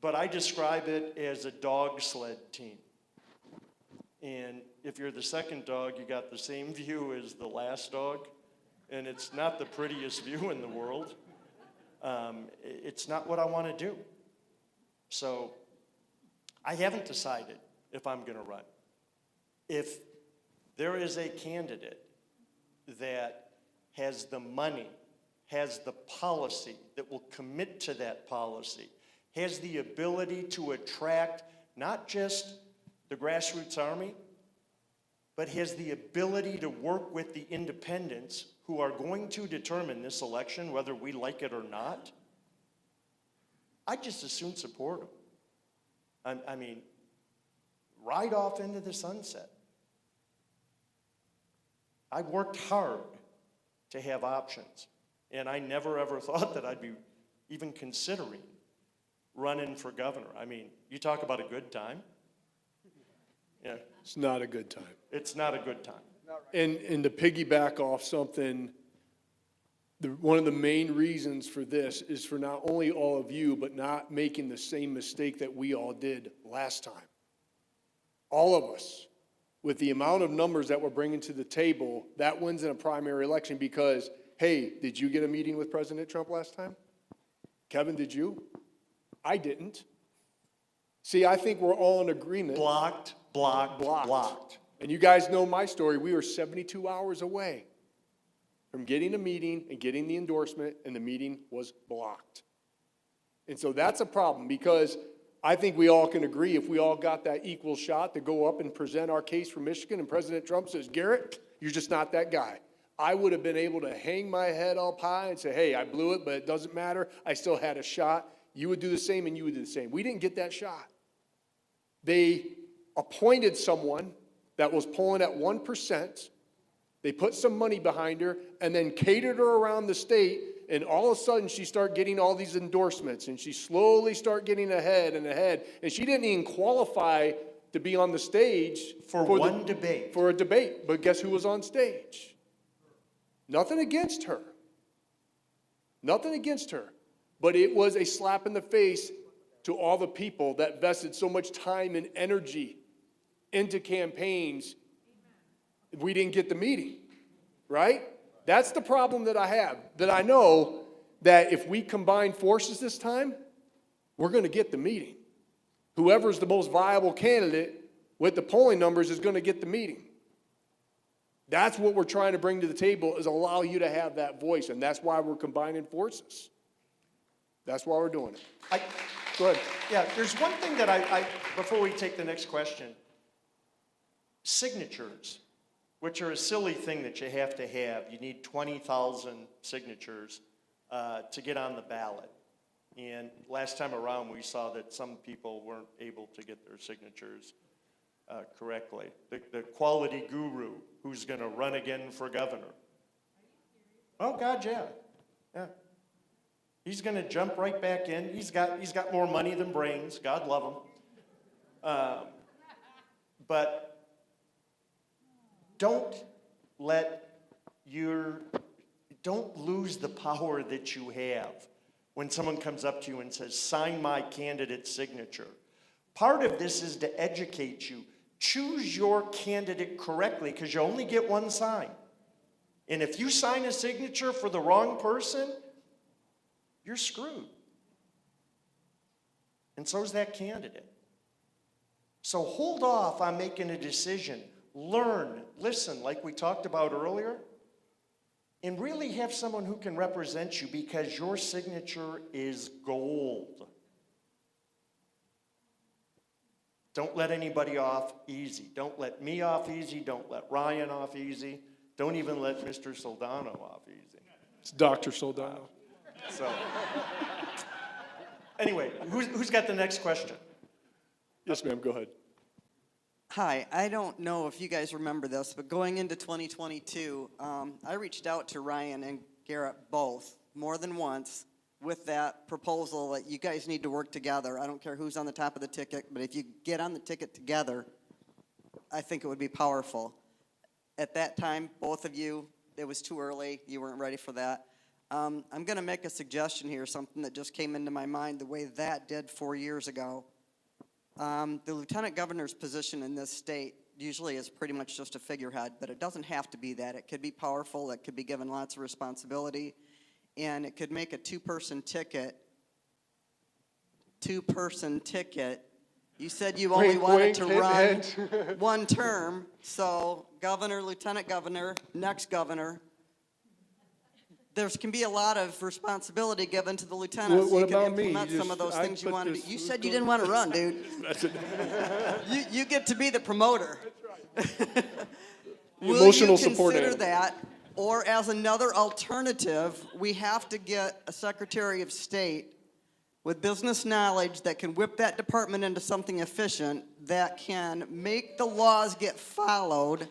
Speaker 5: but I describe it as a dog sled team. And if you're the second dog, you got the same view as the last dog, and it's not the prettiest view in the world. It's not what I want to do. So I haven't decided if I'm going to run. If there is a candidate that has the money, has the policy, that will commit to that policy, has the ability to attract not just the grassroots army, but has the ability to work with the independents who are going to determine this election, whether we like it or not, I'd just as soon support them. I mean, ride off into the sunset. I worked hard to have options, and I never ever thought that I'd be even considering running for governor. I mean, you talk about a good time. Yeah.
Speaker 1: It's not a good time.
Speaker 5: It's not a good time.
Speaker 1: And to piggyback off something, one of the main reasons for this is for not only all of you, but not making the same mistake that we all did last time. All of us, with the amount of numbers that we're bringing to the table, that wins in a primary election because, hey, did you get a meeting with President Trump last time? Kevin, did you? I didn't. See, I think we're all in agreement.
Speaker 5: Blocked.
Speaker 1: And you guys know my story. We were 72 hours away from getting a meeting and getting the endorsement, and the meeting was blocked. And so that's a problem, because I think we all can agree if we all got that equal shot to go up and present our case for Michigan, and President Trump says, Garrett, you're just not that guy. I would have been able to hang my head up high and say, hey, I blew it, but it doesn't matter. I still had a shot. You would do the same, and you would do the same. We didn't get that shot. They appointed someone that was polling at 1%. They put some money behind her and then catered her around the state And all of a sudden, she started getting all these endorsements, and she slowly started getting ahead and ahead. And she didn't even qualify to be on the stage.
Speaker 5: For one debate.
Speaker 1: For a debate. But guess who was on stage? Nothing against her. Nothing against her. But it was a slap in the face to all the people that vested so much time and energy into campaigns. We didn't get the meeting, right? That's the problem that I have, that I know that if we combine forces this time, we're going to get the meeting. Whoever's the most viable candidate with the polling numbers is going to get the meeting. That's what we're trying to bring to the table, is allow you to have that voice, and that's why we're combining forces. That's why we're doing it. Go ahead.
Speaker 5: Yeah, there's one thing that I before we take the next question. Signatures, which are a silly thing that you have to have. You need 20,000 signatures to get on the ballot. And last time around, we saw that some people weren't able to get their signatures correctly. The quality guru who's going to run again for governor. Oh, God, yeah. Yeah. He's going to jump right back in. He's got more money than brains. God love him. But don't lose the power that you have when someone comes up to you and says, sign my candidate's signature. Part of this is to educate you. Choose your candidate correctly, because you only get one sign. And if you sign a signature for the wrong person, you're screwed. And so is that candidate. So hold off on making a decision. Learn, listen, like we talked about earlier, and really have someone who can represent you, because your signature is gold. Don't let anybody off easy. Don't let me off easy. Don't let Ryan off easy. Don't even let Mr. Soldano off easy.
Speaker 1: It's Dr. Soldano.
Speaker 5: So, anyway, who's got the next question?
Speaker 1: Yes, ma'am, go ahead.
Speaker 12: Hi, I don't know if you guys remember this, but going into 2022, I reached out to Ryan and Garrett both more than once with that proposal that you guys need to work together. I don't care who's on the top of the ticket, but if you get on the ticket together, I think it would be powerful. At that time, both of you, it was too early. You weren't ready for that. I'm going to make a suggestion here, something that just came into my mind the way that did 4 years ago. The lieutenant governor's position in this state usually is pretty much just a figurehead, but it doesn't have to be that. It could be powerful. It could be given lots of responsibility, and it could make a two-person ticket. You said you only wanted to run one term, so governor, lieutenant governor, next governor. There can be a lot of responsibility given to the lieutenant, so you can implement some of those things you wanted to. You said you didn't want to run, dude. You get to be the promoter. Will you consider that? Or as another alternative, we have to get a Secretary of State with business knowledge that can whip that department into something efficient, that can make the laws get followed,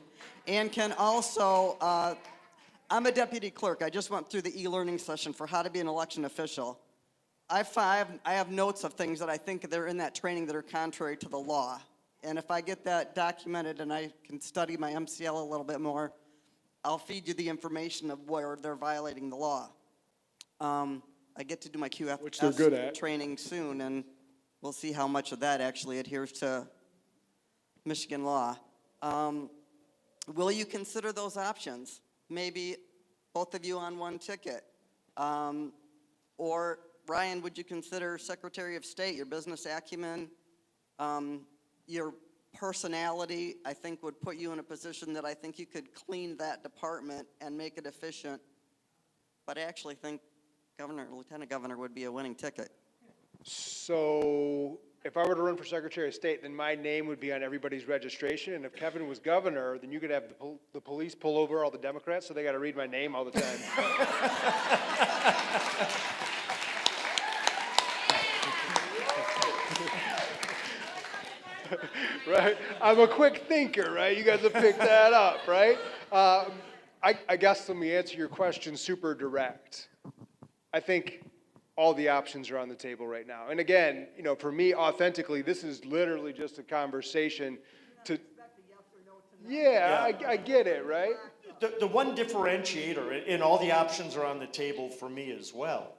Speaker 12: and can also, I'm a deputy clerk. I just went through the e-learning session for how to be an election official. I have notes of things that I think that are in that training that are contrary to the law. And if I get that documented and I can study my MCL a little bit more, I'll feed you the information of where they're violating the law. I get to do my QFS training soon, and we'll see how much of that actually adheres to Michigan law. Will you consider those options? Maybe both of you on one ticket. Or, Ryan, would you consider Secretary of State? Your business acumen, your personality, I think, would put you in a position that I think you could clean that department and make it efficient. But I actually think governor, lieutenant governor would be a winning ticket.
Speaker 3: So if I were to run for Secretary of State, then my name would be on everybody's registration. And if Kevin was governor, then you could have the police pull over all the Democrats, so they got to read my name all the time. Right? I'm a quick thinker, right? You guys have picked that up, right? I guess let me answer your question super direct. I think all the options are on the table right now. And again, for me, authentically, this is literally just a conversation to. Yeah, I get it, right?
Speaker 5: The one differentiator, and all the options are on the table for me as well.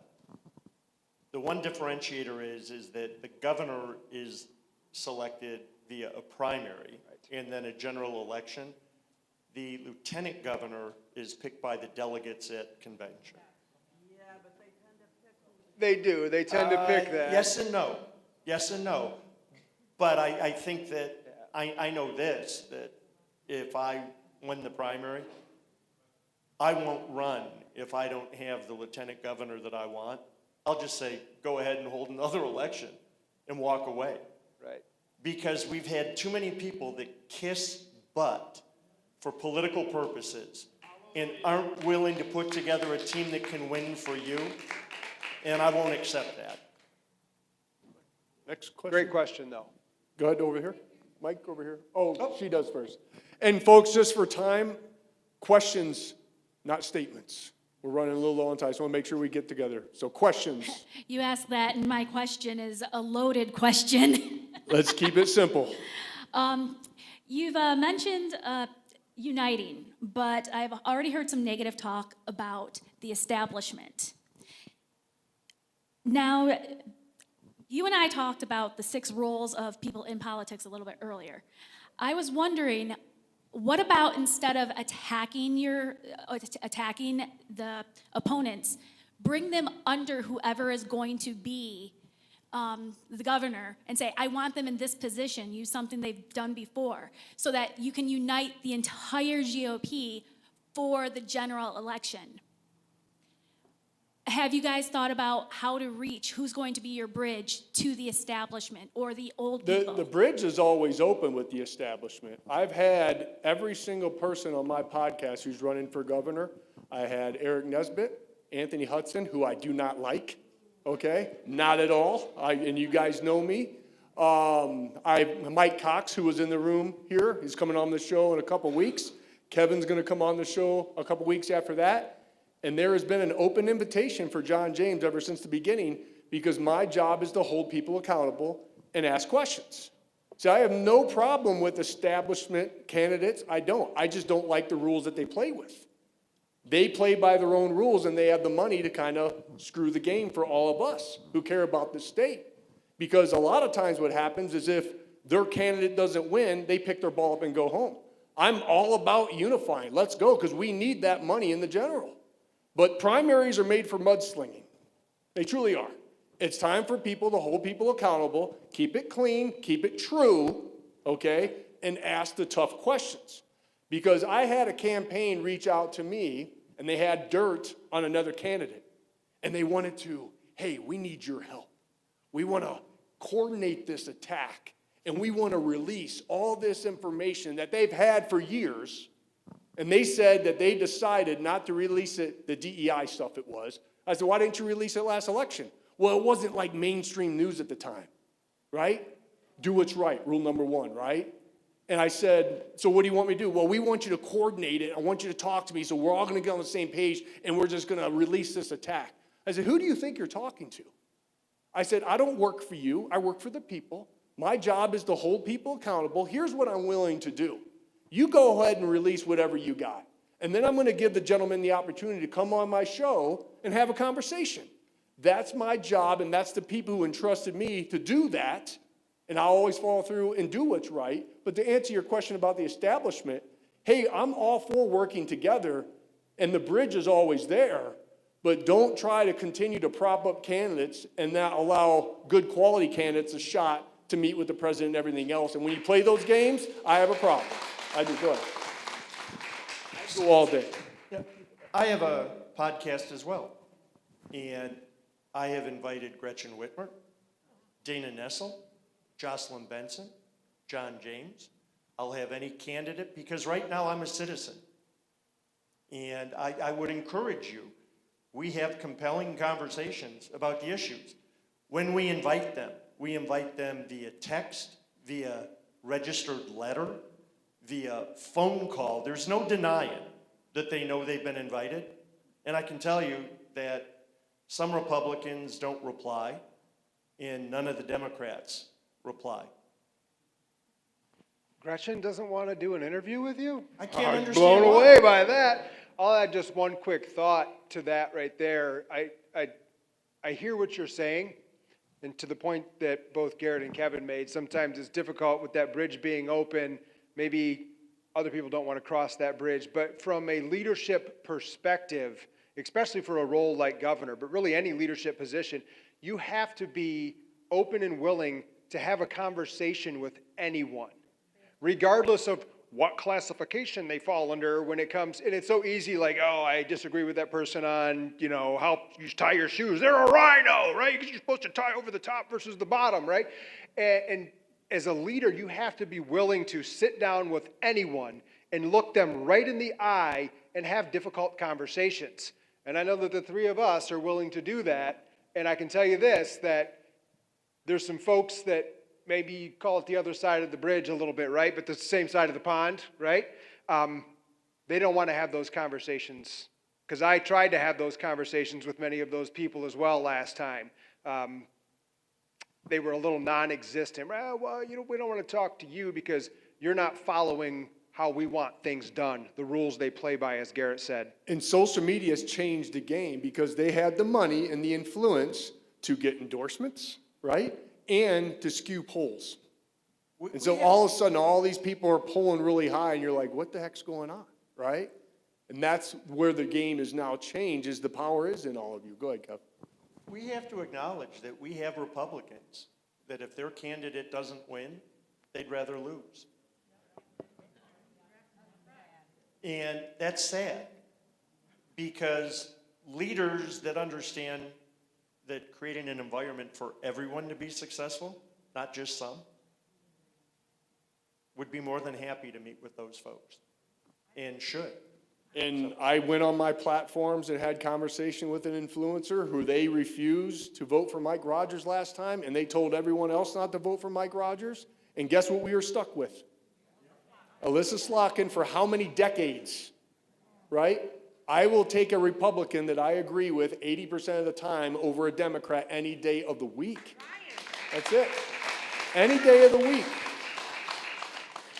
Speaker 5: The one differentiator is that the governor is selected via a primary and then a general election. The lieutenant governor is picked by the delegates at convention.
Speaker 3: They do. They tend to pick that.
Speaker 5: Yes and no. Yes and no. But I think that I know this, that if I win the primary, I won't run if I don't have the lieutenant governor that I want. I'll just say, go ahead and hold another election and walk away.
Speaker 3: Right.
Speaker 5: Because we've had too many people that kiss butt for political purposes and aren't willing to put together a team that can win for you, and I won't accept that.
Speaker 1: Next question.
Speaker 3: Great question, though.
Speaker 1: Go ahead over here. Mike, over here. Oh, she does first. And folks, just for time, questions, not statements. We're running a little low on time, so I want to make sure we get together. So questions.
Speaker 7: You asked that, and my question is a loaded question.
Speaker 1: Let's keep it simple.
Speaker 7: You've mentioned uniting, but I've already heard some negative talk about the establishment. Now, you and I talked about the 6 roles of people in politics a little bit earlier. I was wondering, what about instead of attacking the opponents, bring them under whoever is going to be the governor and say, I want them in this position, use something they've done before, so that you can unite the entire GOP for the general election. Have you guys thought about how to reach, who's going to be your bridge to the establishment or the old people?
Speaker 1: The bridge is always open with the establishment. I've had every single person on my podcast who's running for governor. I had Eric Nesbitt, Anthony Hudson, who I do not like, okay? Not at all, and you guys know me. I have Mike Cox, who was in the room here. He's coming on the show in a couple weeks. Kevin's gonna come on the show a couple weeks after that. And there has been an open invitation for John James ever since the beginning, because my job is to hold people accountable and ask questions. See, I have no problem with establishment candidates. I don't. I just don't like the rules that they play with. They play by their own rules, and they have the money to kind of screw the game for all of us who care about the state. Because a lot of times what happens is if their candidate doesn't win, they pick their ball up and go home. I'm all about unifying. Let's go, because we need that money in the general. But primaries are made for mudslinging. They truly are. It's time for people to hold people accountable, keep it clean, keep it true, okay, and ask the tough questions. Because I had a campaign reach out to me, and they had dirt on another candidate. And they wanted to, hey, we need your help. We want to coordinate this attack, and we want to release all this information that they've had for years. And they said that they decided not to release it, the DEI stuff it was. I said, why didn't you release it last election? Well, it wasn't like mainstream news at the time, right? Do what's right, rule number 1, right? And I said, so what do you want me to do? Well, we want you to coordinate it. I want you to talk to me, so we're all going to get on the same page, and we're just going to release this attack. I said, who do you think you're talking to? I said, I don't work for you. I work for the people. My job is to hold people accountable. Here's what I'm willing to do. You go ahead and release whatever you got. And then I'm going to give the gentleman the opportunity to come on my show and have a conversation. That's my job, and that's the people who entrusted me to do that. And I'll always follow through and do what's right. But to answer your question about the establishment, hey, I'm all for working together, and the bridge is always there. But don't try to continue to prop up candidates and not allow good quality candidates a shot to meet with the president and everything else. And when you play those games, I have a problem. I do. Go ahead. I go all day.
Speaker 5: Yeah. I have a podcast as well. And I have invited Gretchen Whitmer, Dana Nessel, Jocelyn Benson, John James. I'll have any candidate, because right now I'm a citizen. And I would encourage you, we have compelling conversations about the issues. When we invite them via text, via registered letter, via phone call. There's no denying that they know they've been invited. And I can tell you that Some Republicans don't reply, and none of the Democrats reply.
Speaker 3: Gretchen doesn't want to do an interview with you?
Speaker 5: I can't
Speaker 3: I'm
Speaker 5: understand
Speaker 3: blown
Speaker 5: why.
Speaker 3: away by that. I'll add just one quick thought to that right there. I hear what you're saying, and to the point that both Garrett and Kevin made, sometimes it's difficult with that bridge being open. Maybe other people don't want to cross that bridge, but from a leadership perspective, especially for a role like governor, but really any leadership position, you have to be open and willing to have a conversation with anyone, regardless of what classification they fall under when it comes, and it's so easy, like, oh, I disagree with that person on, how you tie your shoes. They're a rhino, right? Because you're supposed to tie over the top versus the bottom, right? And as a leader, you have to be willing to sit down with anyone and look them right in the eye and have difficult conversations. And I know that the three of us are willing to do that, and I can tell you this, that there's some folks that maybe you call it the other side of the bridge a little bit, right? But the same side of the pond, right? They don't want to have those conversations, because I tried to have those conversations with many of those people as well last time. They were a little non-existent. Well, we don't want to talk to you because you're not following how we want things done, the rules they play by, as Garrett said.
Speaker 1: And social media has changed the game because they had the money and the influence to get endorsements, right? And to skew polls. And so all of a sudden, all these people are polling really high, and you're like, what the heck's going on, right? And that's where the game is now changed, is the power is in all of you. Go ahead, Kev.
Speaker 5: We have to acknowledge that we have Republicans, that if their candidate doesn't win, they'd rather lose. And that's sad, because leaders that understand that creating an environment for everyone to be successful, not just some, would be more than happy to meet with those folks, and should.
Speaker 1: And I went on my platforms and had conversation with an influencer who they refused to vote for Mike Rogers last time, and they told everyone else not to vote for Mike Rogers. And guess what we were stuck with? Alyssa Slotkin for how many decades, right? I will take a Republican that I agree with 80% of the time over a Democrat any day of the week. That's it. Any day of the week.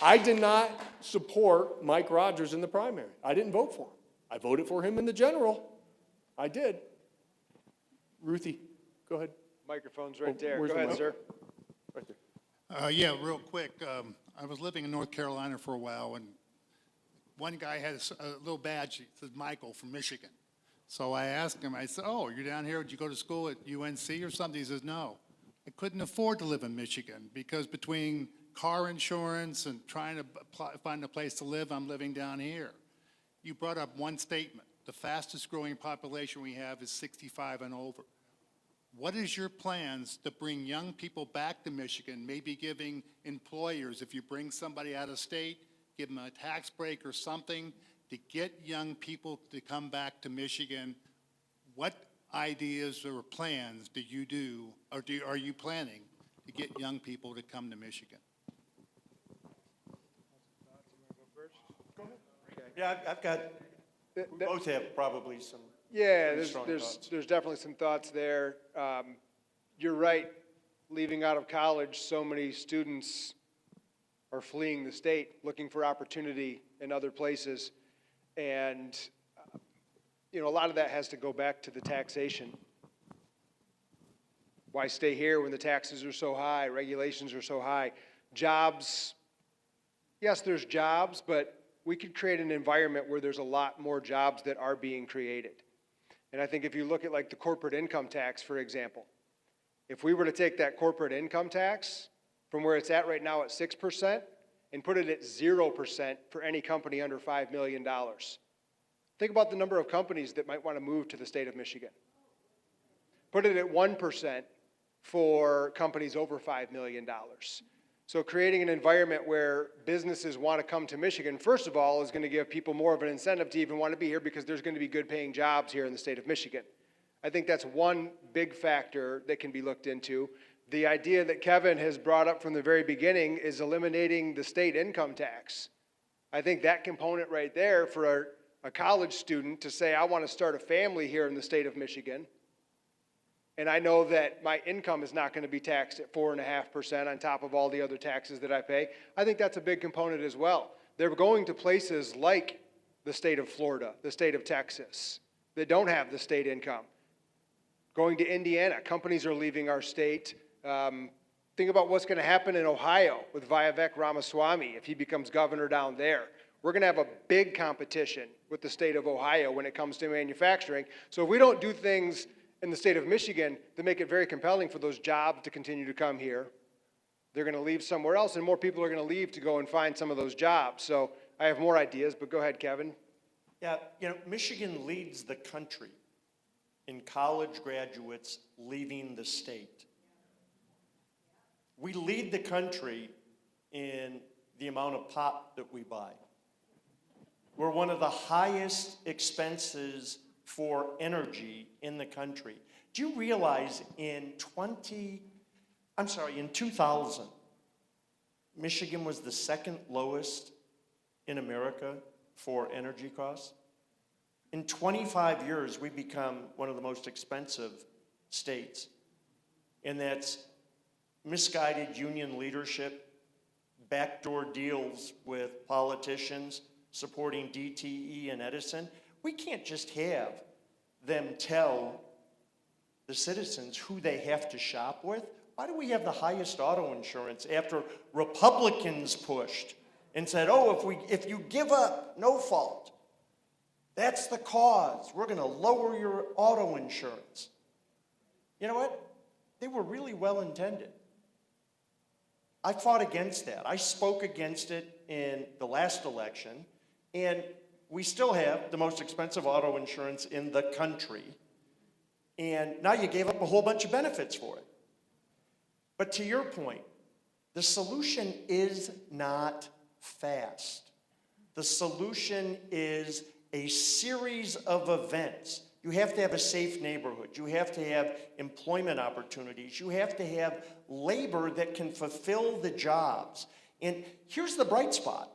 Speaker 1: I did not support Mike Rogers in the primary. I didn't vote for him. I voted for him in the general. I did. Ruthie, go ahead.
Speaker 3: Microphone's right there.
Speaker 1: where's
Speaker 3: Go
Speaker 1: the
Speaker 3: ahead,
Speaker 1: mic?
Speaker 3: sir.
Speaker 1: Right there.
Speaker 13: Yeah, real quick. I was living in North Carolina for a while, and one guy had a little badge that says Michael from Michigan. So I asked him, I said, oh, you're down here, did you go to school at UNC or something? He says, no. I couldn't afford to live in Michigan because between car insurance and trying to find a place to live, I'm living down here. You brought up one statement. The fastest growing population we have is 65 and over. What is your plans to bring young people back to Michigan, maybe giving employers, if you bring somebody out of state, give them a tax break or something to get young people to come back to Michigan? What ideas or plans do you do, or are you planning to get young people to come to Michigan?
Speaker 5: Yeah, I've got, we both have probably some
Speaker 3: Yeah,
Speaker 5: pretty strong
Speaker 3: there's
Speaker 5: thoughts.
Speaker 3: definitely some thoughts there. You're right, leaving out of college, so many students are fleeing the state, looking for opportunity in other places. And, a lot of that has to go back to the taxation. Why stay here when the taxes are so high, regulations are so high? Jobs, yes, there's jobs, but we could create an environment where there's a lot more jobs that are being created. And I think if you look at like the corporate income tax, for example, if we were to take that corporate income tax from where it's at right now at 6% and put it at 0% for any company under $5 million, think about the number of companies that might want to move to the state of Michigan. Put it at 1% for companies over $5 million. So creating an environment where businesses want to come to Michigan, first of all, is going to give people more of an incentive to even want to be here because there's going to be good paying jobs here in the state of Michigan. I think that's one big factor that can be looked into. The idea that Kevin has brought up from the very beginning is eliminating the state income tax. I think that component right there for a college student to say, I want to start a family here in the state of Michigan, And I know that my income is not going to be taxed at 4.5% on top of all the other taxes that I pay. I think that's a big component as well. They're going to places like the state of Florida, the state of Texas, that don't have the state income. Going to Indiana, companies are leaving our state. Think about what's going to happen in Ohio with Vivek Ramaswamy if he becomes governor down there. We're going to have a big competition with the state of Ohio when it comes to manufacturing. So if we don't do things in the state of Michigan that make it very compelling for those jobs to continue to come here, they're going to leave somewhere else, and more people are going to leave to go and find some of those jobs. So I have more ideas, but go ahead, Kevin.
Speaker 5: Yeah, Michigan leads the country in college graduates leaving the state. We lead the country in the amount of pot that we buy. We're one of the highest expenses for energy in the country. Do you realize in 2000, Michigan was the second lowest in America for energy costs? In 25 years, we've become one of the most expensive states. And that's misguided union leadership, backdoor deals with politicians supporting DTE and Edison. We can't just have them tell the citizens who they have to shop with. Why do we have the highest auto insurance after Republicans pushed and said, oh, if you give up, no fault, that's the cause. We're going to lower your auto insurance. You know what? They were really well intended. I fought against that. I spoke against it in the last election, and we still have the most expensive auto insurance in the country. And now you gave up a whole bunch of benefits for it. But to your point, the solution is not fast. The solution is a series of events. You have to have a safe neighborhood. You have to have employment opportunities. You have to have labor that can fulfill the jobs. And here's the bright spot.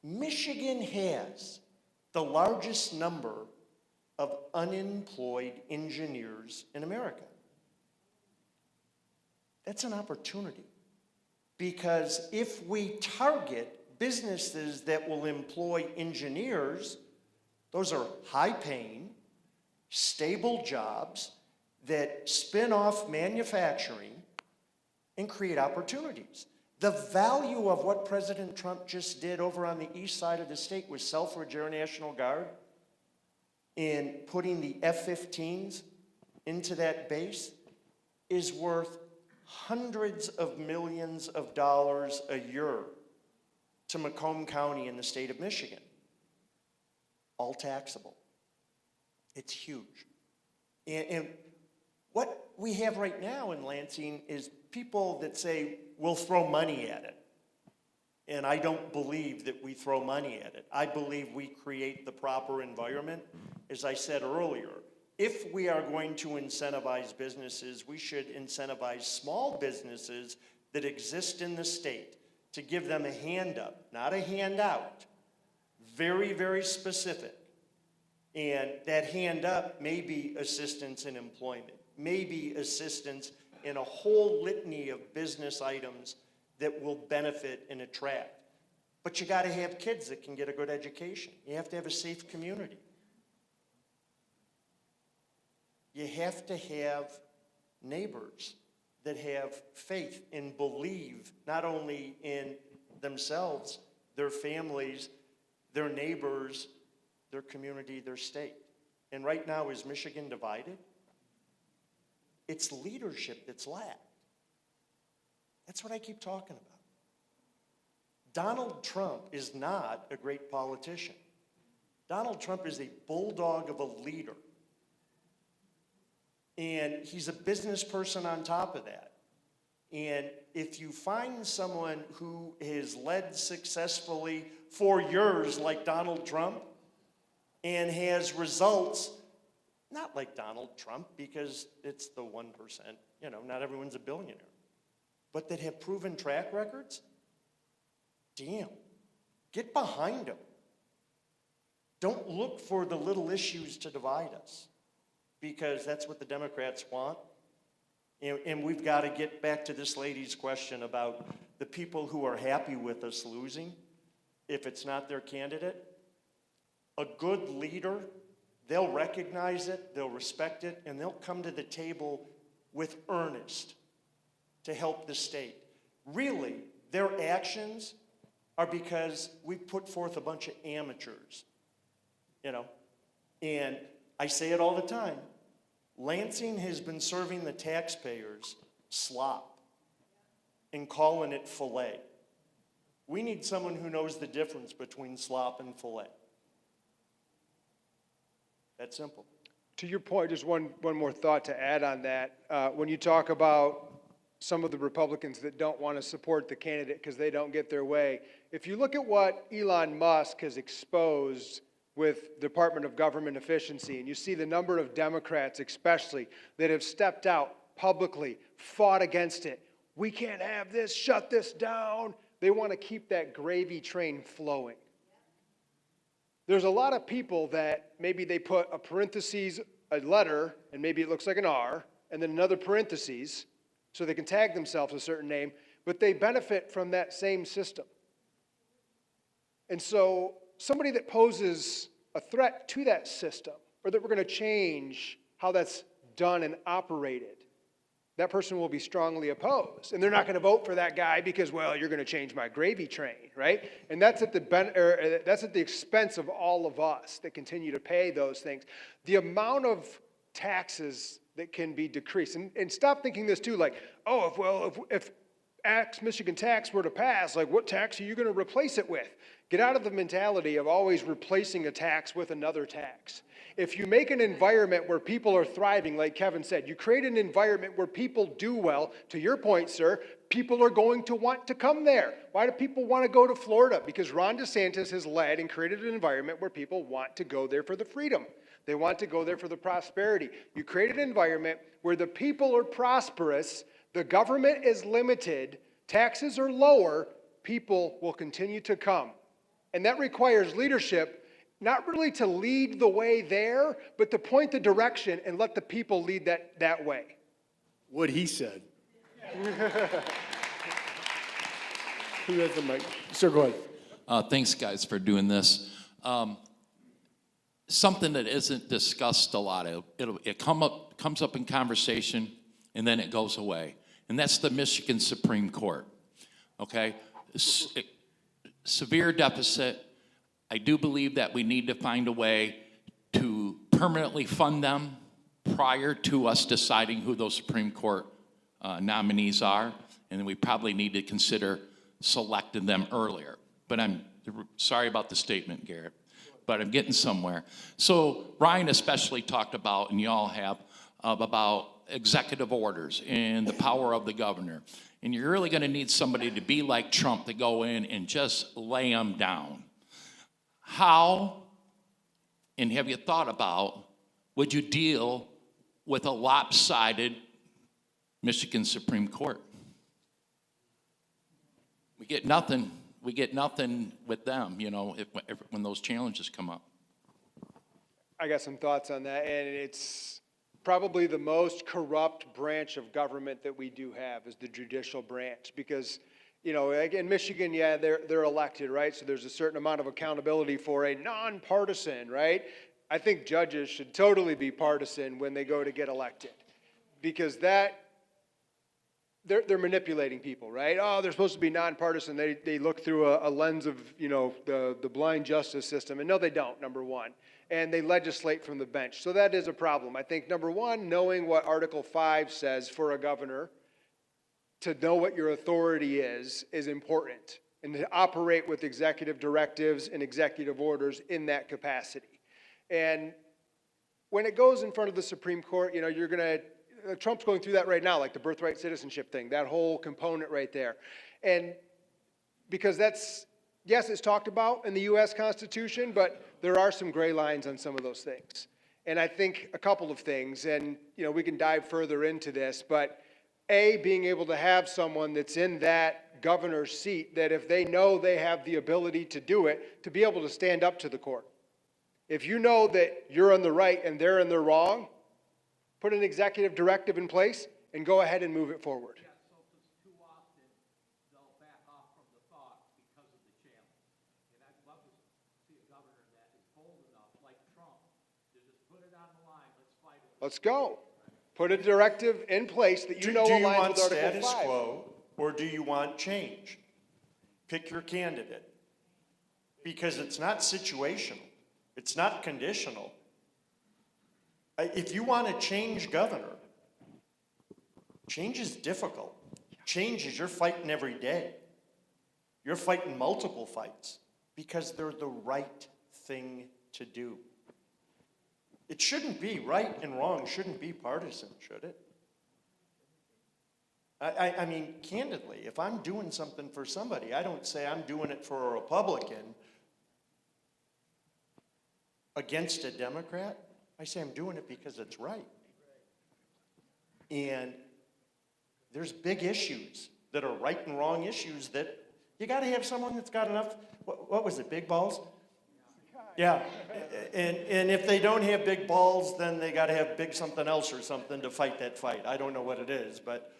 Speaker 5: Michigan has the largest number of unemployed engineers in America. That's an opportunity. Because if we target businesses that will employ engineers, those are high-paying, stable jobs that spin off manufacturing and create opportunities. The value of what President Trump just did over on the east side of the state with Selfridge Air National Guard in putting the F-15s into that base is worth hundreds of millions of dollars a year to Macomb County in the state of Michigan. All taxable. It's huge. And what we have right now in Lansing is people that say, we'll throw money at it. And I don't believe that we throw money at it. I believe we create the proper environment. As I said earlier, if we are going to incentivize businesses, we should incentivize small businesses that exist in the state to give them a hand up, not a handout. Very, very specific. And that hand up may be assistance in employment, may be assistance in a whole litany of business items that will benefit and attract. But you got to have kids that can get a good education. You have to have a safe community. You have to have neighbors that have faith and believe not only in themselves, their families, their neighbors, their community, their state. And right now, is Michigan divided? It's leadership that's lacked. That's what I keep talking about. Donald Trump is not a great politician. Donald Trump is a bulldog of a leader. And he's a business person on top of that. And if you find someone who has led successfully for years like Donald Trump and has results, not like Donald Trump because it's the 1%, not everyone's a billionaire, but that have proven track records, damn, get behind them. Don't look for the little issues to divide us because that's what the Democrats want. And we've got to get back to this lady's question about the people who are happy with us losing, if it's not their candidate. A good leader, they'll recognize it, they'll respect it, and they'll come to the table with earnest to help the state. Really, their actions are because we put forth a bunch of amateurs, you know? And I say it all the time. Lansing has been serving the taxpayers slop and calling it filet. We need someone who knows the difference between slop and filet. That simple.
Speaker 3: To your point, just one more thought to add on that. When you talk about some of the Republicans that don't want to support the candidate because they don't get their way, if you look at what Elon Musk has exposed with Department of Government Efficiency, and you see the number of Democrats especially that have stepped out publicly, fought against it. We can't have this, shut this down. They want to keep that gravy train flowing. There's a lot of people that maybe they put a parentheses, a letter, and maybe it looks like an R, and then another parentheses, so they can tag themselves a certain name, but they benefit from that same system. And so somebody that poses a threat to that system, or that we're going to change how that's done and operated, that person will be strongly opposed. And they're not going to vote for that guy because, well, you're going to change my gravy train, right? And that's at the expense of all of us that continue to pay those things. The amount of taxes that can be decreased, and stop thinking this too, like, oh, if Michigan tax were to pass, like, what tax are you going to replace it with? Get out of the mentality of always replacing a tax with another tax. If you make an environment where people are thriving, like Kevin said, you create an environment where people do well, to your point, sir, people are going to want to come there. Why do people want to go to Florida? Because Ron DeSantis has led and created an environment where people want to go there for the freedom. They want to go there for the prosperity. You create an environment where the people are prosperous, the government is limited, taxes are lower, people will continue to come. And that requires leadership, not really to lead the way there, but to point the direction and let the people lead that way.
Speaker 1: What he said. Who has the mic? Sir, go ahead.
Speaker 14: Thanks, guys, for doing this. Something that isn't discussed a lot. It comes up in conversation, and then it goes away. And that's the Michigan Supreme Court. Okay? Severe deficit. I do believe that we need to find a way to permanently fund them prior to us deciding who those Supreme Court nominees are, and then we probably need to consider selecting them earlier. But I'm sorry about the statement, Garrett, but I'm getting somewhere. So Ryan especially talked about, and you all have, about executive orders and the power of the governor. And you're really going to need somebody to be like Trump to go in and just lay them down. How, and have you thought about, would you deal with a lopsided Michigan Supreme Court? We get nothing with them, you know, when those challenges come up.
Speaker 3: I got some thoughts on that, and it's probably the most corrupt branch of government that we do have is the judicial branch, because, you know, in Michigan, yeah, they're elected, right? So there's a certain amount of accountability for a nonpartisan, right? I think judges should totally be partisan when they go to get elected, because they're manipulating people, right? Oh, they're supposed to be nonpartisan. They look through a lens of, you know, the blind justice system. And no, they don't, number one. And they legislate from the bench. So that is a problem. I think, number one, knowing what Article 5 says for a governor, to know what your authority is important. And to operate with executive directives and executive orders in that capacity. And when it goes in front of the Supreme Court, you know, Trump's going through that right now, like the birthright citizenship thing, that whole component right there. And because yes, it's talked about in the U.S. Constitution, but there are some gray lines on some of those things. And I think a couple of things, and, you know, we can dive further into this, but A, being able to have someone that's in that governor's seat, that if they know they have the ability to do it, to be able to stand up to the court. If you know that you're on the right and they're in the wrong, put an executive directive in place and go ahead and move it forward. Let's go. Put a directive in place that you know
Speaker 5: Do you
Speaker 3: aligns
Speaker 5: want
Speaker 3: with Article
Speaker 5: status
Speaker 3: 5.
Speaker 5: quo, or do you want change? Pick your candidate. Because it's not situational. It's not conditional. If you want to change governor, change is difficult. Change is you're fighting every day. You're fighting multiple fights because they're the right thing to do. It shouldn't be right and wrong, shouldn't be partisan, should it? I mean, candidly, if I'm doing something for somebody, I don't say I'm doing it for a Republican against a Democrat. I say I'm doing it because it's right. And there's big issues that are right and wrong issues that you got to have someone that's got enough, what was it, big balls? Yeah, and if they don't have big balls, then they got to have big something else or something to fight that fight. I don't know what it is, but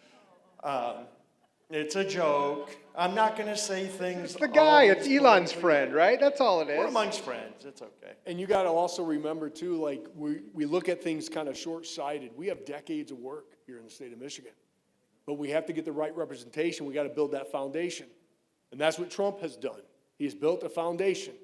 Speaker 5: it's a joke. I'm not going to say things.
Speaker 3: It's the guy. It's Elon's friend, right? That's all it is.
Speaker 5: We're amongst friends. It's okay.
Speaker 1: And you got to also remember, too, like, we look at things kind of short-sighted. We have decades of work here in the state of Michigan. But we have to get the right representation. We got to build that foundation. And that's what Trump has done. He's built a foundation.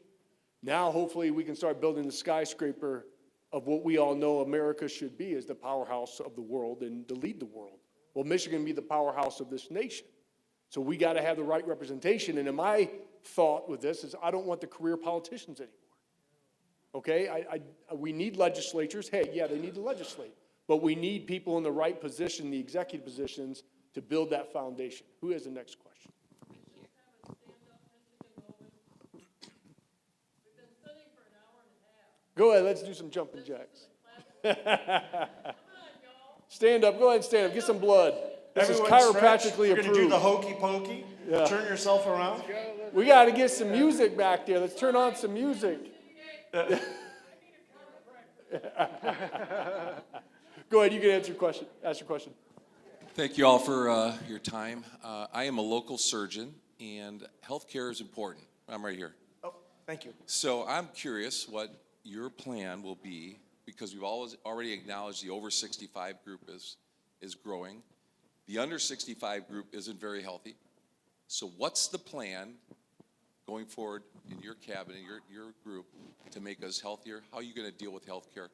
Speaker 1: Now, hopefully, we can start building the skyscraper of what we all know America should be as the powerhouse of the world and to lead the world. Well, Michigan be the powerhouse of this nation. So we got to have the right representation. And in my thought with this is I don't want the career politicians anymore. Okay? We need legislatures. Hey, yeah, they need to legislate. But we need people in the right position, the executive positions, to build that foundation. Who has the next question? Go ahead, let's do some jumping jacks. Stand up, go ahead and stand up, get some blood. This is chiropractically
Speaker 5: You're
Speaker 1: approved.
Speaker 5: going to do the hokey pokey?
Speaker 1: Yeah.
Speaker 5: Turn yourself around?
Speaker 1: We got to get some music back there. Let's turn on some music. Go ahead, you can answer your question. Ask your question.
Speaker 15: Thank you all for your time. I am a local surgeon, and healthcare is important. I'm right here.
Speaker 5: Oh, thank you.
Speaker 15: So I'm curious what your plan will be, because we've already acknowledged the over 65 group is growing. The under 65 group isn't very healthy. So what's the plan going forward in your cabinet, your group, to make us healthier? How are you going to deal with healthcare